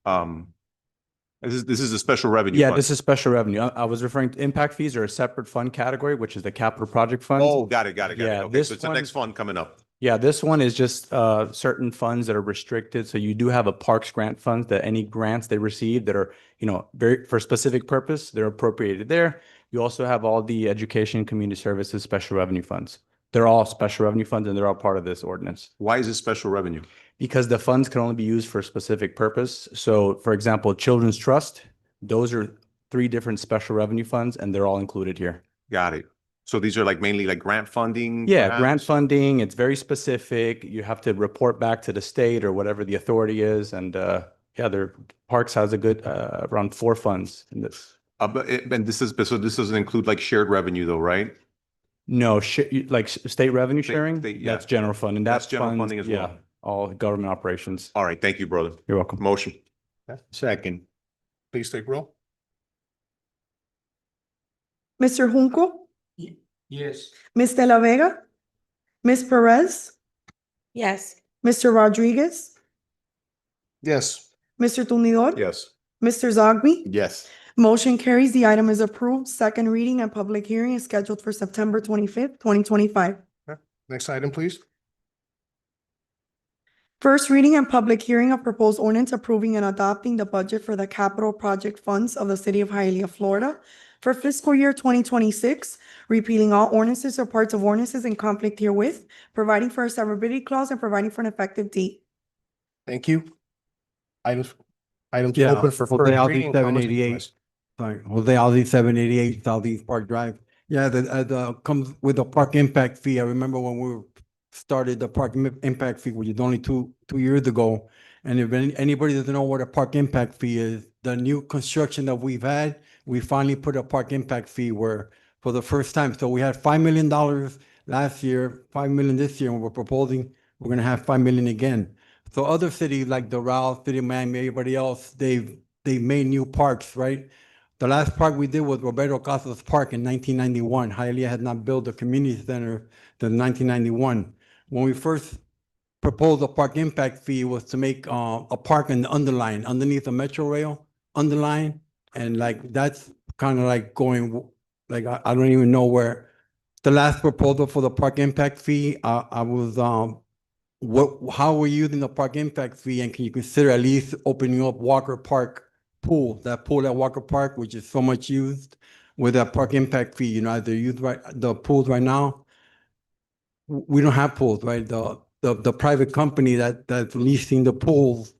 this is a special revenue Yeah, fund. this is special revenue. I was referring to impact fees are a separate fund category, which is the capital project fund. Oh, got it. Yeah, Okay, this so it's the one- next fund coming up. Yeah, this one is just certain funds that are restricted. So you do have a parks grant fund that any grants they receive that are, very for a specific purpose, they're appropriated there. You also have all the education, community services, special revenue funds. They're all special revenue funds and they're all part of this ordinance. Why is it special revenue? Because the funds can only be used for a specific purpose. So for example, Children's Trust, those are three different special revenue funds, and they're all included here. Got it. So these are like mainly like grant funding? Yeah, grant perhaps? funding, it's very specific. You have to report back to the state or whatever the authority is. And yeah, their Parks has a good around 4 funds in this. And so this doesn't include like shared revenue though, right? No, like state revenue sharing, yeah. that's general fund, and That's that's general funds, funding as well. yeah, all government operations. All right, thank you, brother. You're welcome. Motion. Second. Please take roll. Mr. Junco, Yes. Ms. De La Vega, Ms. Perez, Yes. Mr. Rodriguez, Yes. Mr. Tumidor. Yes. Mr. Zogby. Yes. Motion carries. The item is approved. Second reading and public hearing is scheduled for September 25th, 2025. Next item, please. First reading and public hearing of proposed ordinance approving and adopting the budget for the capital project funds of the city of Hialeah, Florida for fiscal year 2026, repealing all ordinances or parts of ordinances in conflict herewith, providing for a severability clause and providing for an effective date. Thank you. Items Yeah, open for Jose first Aldi reading. and comments and 788. comments. Sorry, Jose Aldi 788 Southeast Park Drive. Yeah, the comes with a park impact fee. I remember when we started the park impact fee, which is only two years ago. And if anybody doesn't know what a park impact fee is, the new construction that we've had, we finally put a park impact fee where for the first time. So we had $5 million last year, 5 million this year, and we're proposing we're gonna have 5 million again. So other cities like Doral, City of Miami, everybody else, they made new parks, right? The last park we did was Roberto Casas Park in 1991. Hialeah had not built a community center till 1991. When we first proposed a park impact fee was to make a park in the underline, underneath the metro rail, underline. And like, that's kind of like going, like, I don't even know where. The last proposal for the park impact fee, I was, how we're using the park impact fee, and can you consider at least opening up Walker Park pool at Walker Park, which is so much used with that park impact fee, you know, either use the pools right now. We don't have pools, right? The private company that's leasing the pools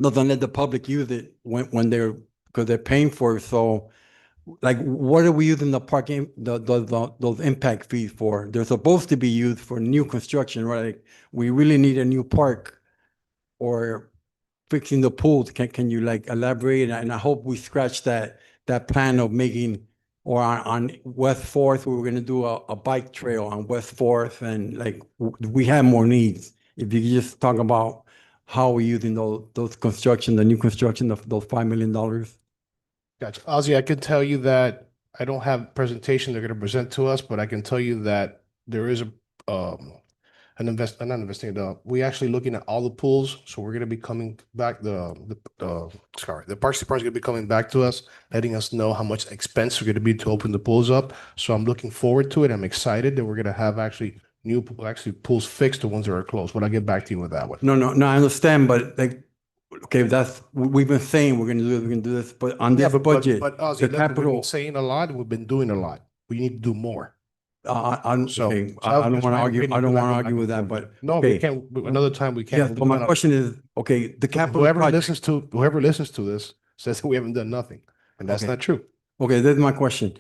doesn't let the public use it when because they're paying for it. So like, what are we using the parking, those impact fees for? They're supposed to be used for new construction, right? Like, we really need a new park or fixing the pools. Can you like elaborate? And I hope we scratch that plan of making, or on West Fourth, we were gonna do a bike trail on West Fourth, and like, we have more needs. If you could just talk about how we're using those construction, the new construction of those $5 million. Gotcha. Ozzy, I can tell you that I don't have presentation they're going to present to us, but I can tell you that there is we actually looking at all the pools. So we're going to be coming back, the Parks Department is going to be coming back to us, letting us know how much expense we're going to be to open the pools up. So I'm looking forward to it. I'm excited that we're going to have actually pools fixed, the ones that are closed. But I'll get back to you with that one. No, I understand, but like, okay, we've been saying we're gonna do this, but on this budget, But Ozzy, the look, we've capital, been saying a lot, we've been doing a lot. We need to do more. I don't So- okay, so I don't that's want to my argue, opinion, I don't but want to I argue with that, can- but. No, we okay. can't, another time we can't. Yes, We'll but do my that. question is, okay, the capital Whoever project, listens to this says that we haven't done nothing, and that's Okay. not true. okay, that's my question.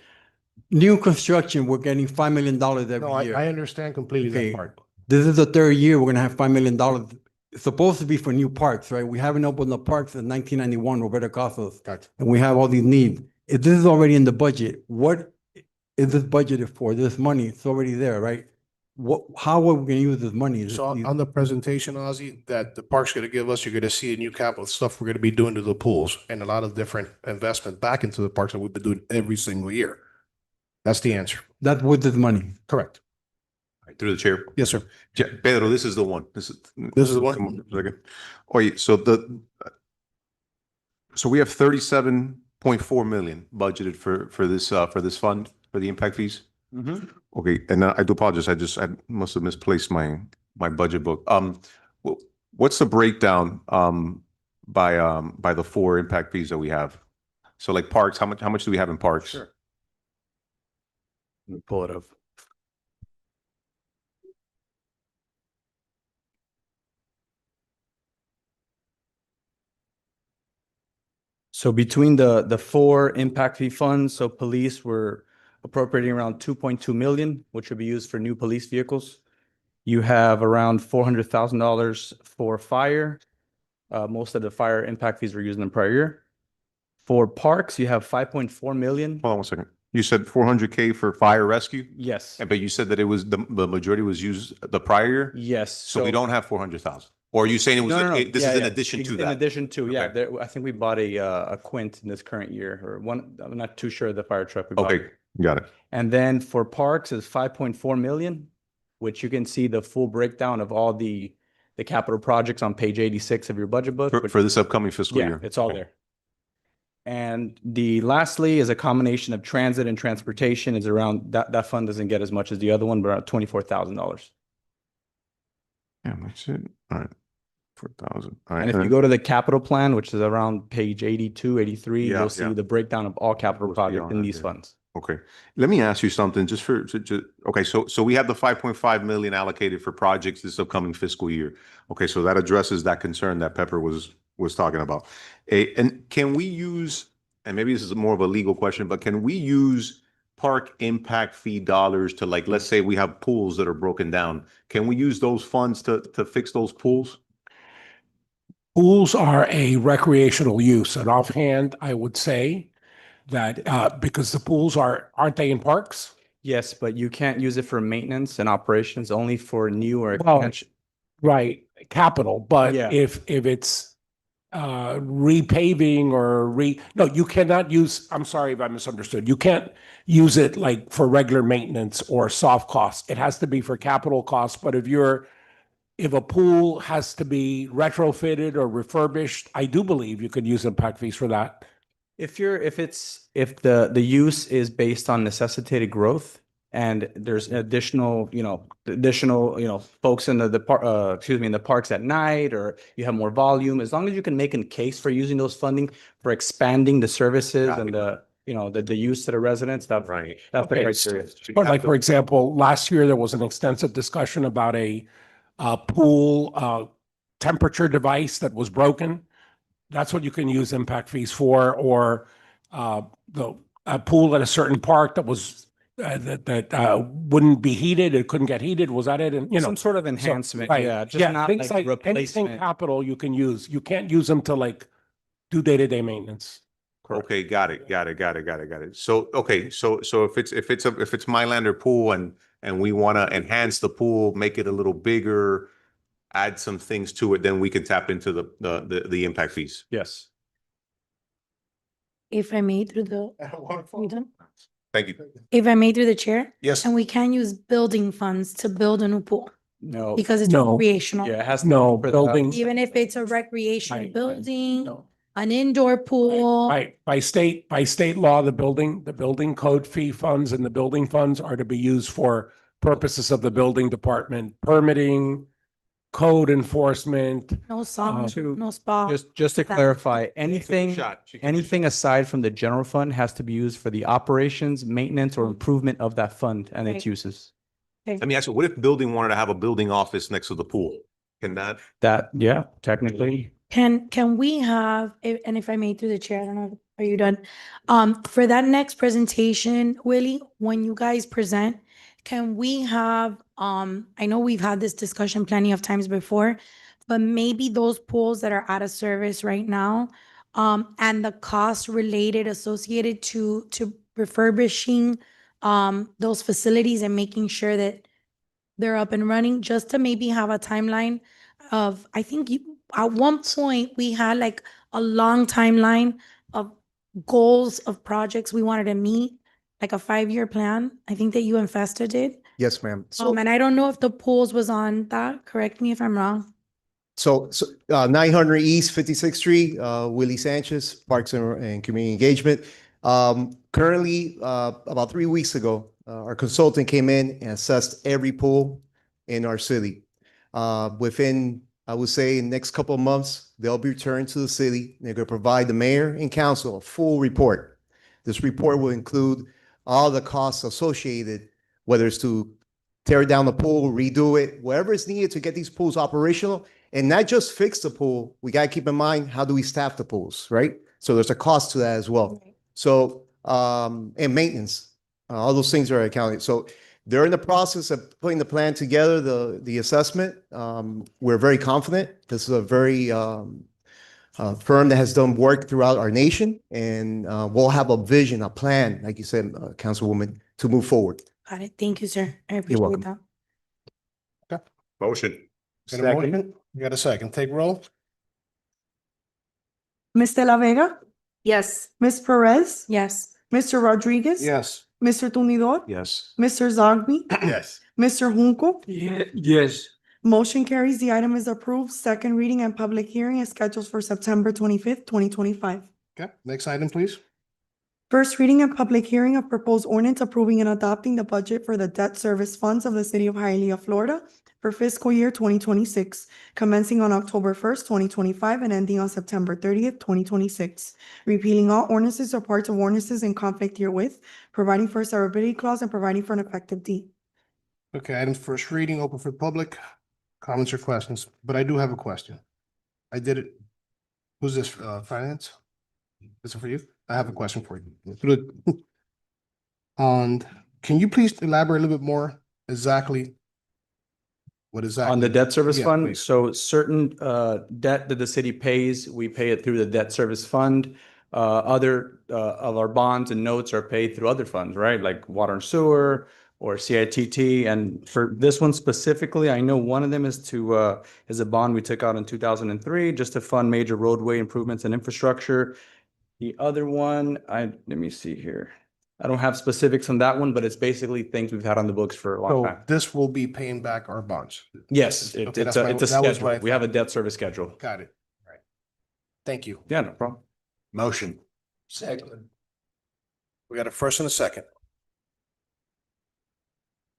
New construction, we're getting $5 million No, every year. I understand completely Okay. that part. This is the third year, we're gonna have $5 million. It's supposed to be for new parks, right? We haven't opened the parks since 1991, Roberto Casas. Gotcha. And we have all these needs. If this is already in the budget, what is this budgeted for? This money, it's already there, right? How are we gonna use this money? So on the presentation, Ozzy, that the park's gonna give us, you're gonna see a new capital stuff we're gonna be doing to the pools and a lot of different investment back into the parks that we've been doing every single year. That's the answer. That's with this money. Correct. Through the chair. Yes, sir. Yeah, Pedro, this is the one. This is the one? Come on a second. Oh, yeah, so we have 37.4 million budgeted for this fund, for the impact fees. Okay, and I do apologize. I must have misplaced my budget book. What's the breakdown by the 4 impact fees that we have? So like parks, how much do we have in parks? Sure. Let me pull it up. So between the four impact fee funds, so police were appropriating around 2.2 million, which would be used for new police vehicles. You have around $400,000 for fire. Most of the fire impact fees were used in the prior year. For parks, you have 5.4 million. Hold on one second. You said 400K for fire rescue? Yes, But you said that it was, the majority was used the prior year? yes. So we don't have 400,000? Or are you saying it was, No. this Yeah, is in yeah. addition to In that? addition to, yeah, Okay. there, I think we bought a Quint in this current year, or one, I'm not too sure of the fire truck we bought. Okay, got it. And then for parks is 5.4 million, which you can see the full breakdown of all the capital projects on page 86 of your budget book. which- For this upcoming fiscal Yeah, year? it's all Okay. there. And the lastly is a combination of transit and transportation is around, that fund doesn't get as much as the other one, but around $24,000. Yeah, that's it. All right. 4,000. All right. And if you go to the capital plan, which is around page 82, 83, Yeah, you'll see yeah. the breakdown of all capital Goes projects beyond in that, these yeah. funds. Okay, let me ask you something just okay, so we have the 5.5 million allocated for projects this upcoming fiscal year. Okay, so that addresses that concern that Pepper was talking about. And can we use, and maybe this is more of a legal question, but can we use park impact fee dollars to, like, let's say we have pools that are broken down. Can we use those funds to fix those pools? Pools are a recreational use, and offhand, I would say that because the pools aren't they in parks? Yes, but you can't use it for maintenance and operations, only for new or Well, expansion. Right, capital, but Yeah. if it's repaving or no, you cannot use, I'm sorry if I misunderstood. You can't use it like for regular maintenance or soft costs. It has to be for capital costs, but if a pool has to be retrofitted or refurbished, I do believe you could use impact fees for that. If the use is based on necessitated growth and there's additional, folks in the parks at night, or you have more volume, as long as you can make a case for using those funding for expanding the services and the use to the residents, that's Right. that's the Okay, criteria. But like, for example, last year, there was an extensive discussion about a pool temperature device that was broken. That's what you can use impact fees for, or a pool at a certain park that was that wouldn't be heated, it couldn't get heated. Was that it? And Some sort of so- enhancement, right. yeah, just not things like anything replacement. capital you can use. You can't use them to like do day-to-day maintenance. Okay, got it. So, okay, so if it's Mylander pool and we want to enhance the pool, make it a little bigger, add some things to it, then we can tap into the impact fees. Yes. If I may through the, we done? Thank you. If I may through the chair, Yes. and we can use building funds to build a new pool No. because it's No. recreational. Yeah, it has to No, be for the- building. Even if it's a recreational Right. building, No. an indoor pool. By state law, the building code fee funds and the building funds are to be used for purposes of the building department, permitting, code enforcement. No sauna, to- no spa. Just to That- clarify, anything shot. anything aside from the general fund has to be used for the operations, maintenance, or improvement of that fund and its Right. uses. Okay. Let me ask you, what if building wanted to have a building office next to the pool? Can that? That, yeah, technically. Can we have, and if I may through the chair, I don't know, are you done? For that next presentation, Willie, when you guys present, can we have, I know we've had this discussion plenty of times before, but maybe those pools that are out of service right now, and the costs related associated to refurbishing, those facilities and making sure that they're up and running, just to maybe have a timeline of, I think at one point we had like a long timeline of goals of projects we wanted to meet, like a 5-year plan. I think that you and Festa did. Yes, ma'am. So, And I don't know if the pools was on that. Correct me if I'm wrong. 900 East 56th Street, Willie Sanchez, Parks and Community Engagement. Currently, about 3 weeks ago, our consultant came in and assessed every pool in our city. Within, I would say, next couple of months, they'll be returned to the city. They're going to provide the mayor and council a full report. This report will include all the costs associated, whether it's to tear down the pool, redo it, whatever is needed to get these pools operational, and not just fix the pool. We got to keep in mind, how do we staff the pools, right? So there's a cost to that as well. So, and maintenance, all those things are accounted. So they're in the process of putting the plan together, the assessment. We're very confident. This is a very firm that has done work throughout our nation, and we'll have a vision, a plan, like you said, Councilwoman, to move forward. Got it. Thank you, sir. I appreciate welcome. that. Motion. Got a motion? You got a second. Take roll. Ms. De La Vega, Yes. Ms. Perez, Yes. Mr. Rodriguez. Yes. Mr. Tumidor, Yes. Mr. Zogby, Yes. Mr. Junco. Yes. Motion carries. The item is approved. Second reading and public hearing is scheduled for September 25th, 2025. Okay, next item, please. First reading and public hearing of proposed ordinance approving and adopting the budget for the debt service funds of the city of Hialeah, Florida for fiscal year 2026, commencing on October 1st, 2025 and ending on September 30th, 2026. Repealing all ordinances or parts of ordinances in conflict herewith, providing for a severability clause and providing for an effective date. Okay, items first reading, open for public comments or questions, but I do have a question. I did it. Who's this, finance? Is it for you? I have a question for you. And can you please elaborate a little bit more exactly? What exactly? On the debt service Yeah, fund, please. so certain debt that the city pays, we pay it through the debt service fund. Other of our bonds and notes are paid through other funds, right? Like water and sewer or CITT. And for this one specifically, I know one of them is a bond we took out in 2003 just to fund major roadway improvements and infrastructure. The other one, let me see here. I don't have specifics on that one, but it's basically things we've had on the books for a long So time. this will be paying back our bonds. Yes, Okay, it's that's a what I- it's a that was what schedule. I We have a thought. debt service schedule. Got it. All right. Thank you. Yeah, no problem. Motion. Second. We got a first and a second.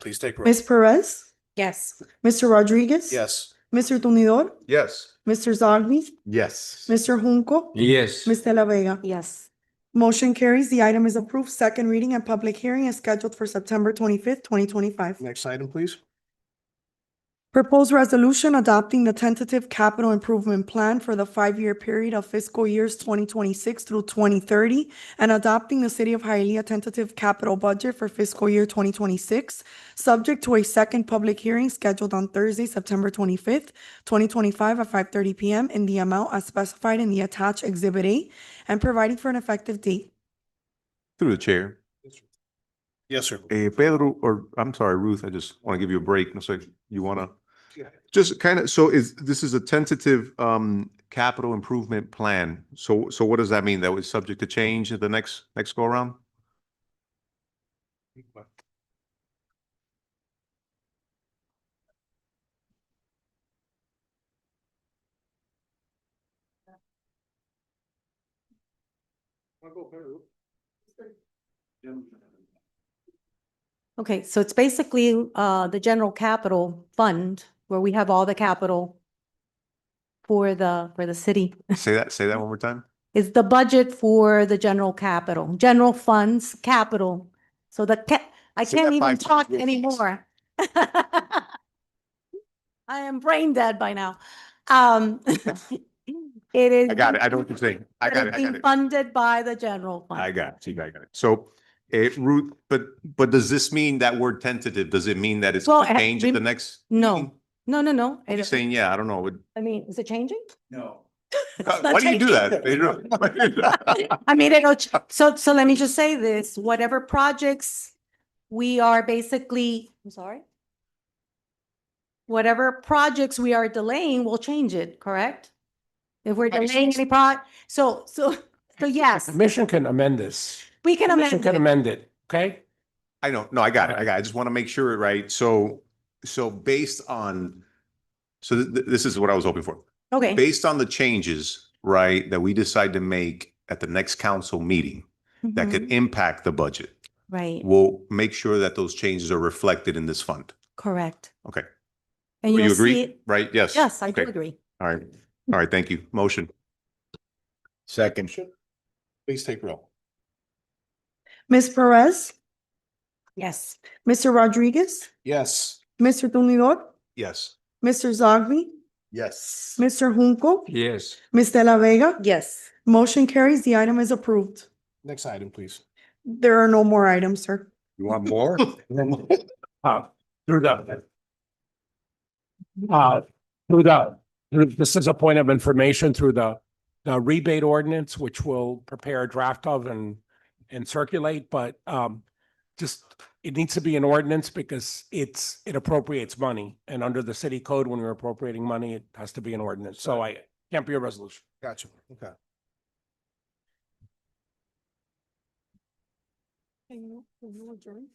Please take roll. Ms. Perez, Yes. Mr. Rodriguez. Yes. Mr. Tumidor, Yes. Mr. Zogby, Yes. Mr. Junco, Yes. Ms. De La Vega. Yes. Motion carries. The item is approved. Second reading and public hearing is scheduled for September 25th, 2025. Next item, please. Proposed resolution adopting the tentative capital improvement plan for the 5-year period of fiscal years 2026 through 2030 and adopting the City of Hialeah tentative capital budget for fiscal year 2026, subject to a second public hearing scheduled on Thursday, September 25th, 2025 at 5:30 p.m. in the amount as specified in the attached Exhibit A and providing for an effective date. Through the chair. Yes, sir. Pedro, or I'm sorry, Ruth, I just want to give you a break. So you want to just kind of, so this is a tentative capital improvement plan. So what does that mean? That was subject to change at the next go around? Okay, so it's basically the general capital fund where we have all the capital for the city. Say that one more time. It's the budget for the general funds, capital. So I Say can't that even 5 talk times. anymore. I am brain dead by now. It is. I got it. I know what you're saying. I got it. I got it. Funded by the general fund. I got it. I got it. So, Ruth, but does this mean that word tentative? Does it mean that it's Well, going to change at the next? No, meeting? no. You're saying, yeah, I don't know. I mean, is it changing? No. It's not Why do you do changing. that? I mean, so let me just say this, whatever projects we are basically, I'm sorry? Whatever projects we are delaying, we'll change it, correct? If we're delaying any so yes, The commission can amend this. we can Commission amend can it. amend it, okay? I know. No, I got it. I just want to make sure, right? So based on, this is what I was hoping for. Okay, Based on the changes, right, that we decide to make at the next council meeting that could impact the budget, right, we'll make sure that those changes are reflected in this fund. correct. Okay. And You you'll see agree? it. Right? Yes. Yes, I do Okay. agree. All right. All right. Thank you. Motion. Second. Please take roll. Ms. Perez, Yes. Mr. Rodriguez, Yes. Mr. Tumidor, Yes. Mr. Zogby, Yes. Mr. Junco, Yes. Ms. De La Vega. Yes. Motion carries. The item is approved. Next item, please. There are no more items, sir. You want more? Through the, uh, this is a point of information through the rebate ordinance, which we'll prepare a draft of and circulate, but, just, it needs to be an ordinance because it appropriates money. And under the city code, when we're appropriating money, it has to be an ordinance. So can't be a resolution. Gotcha. Okay. Can you adjourn?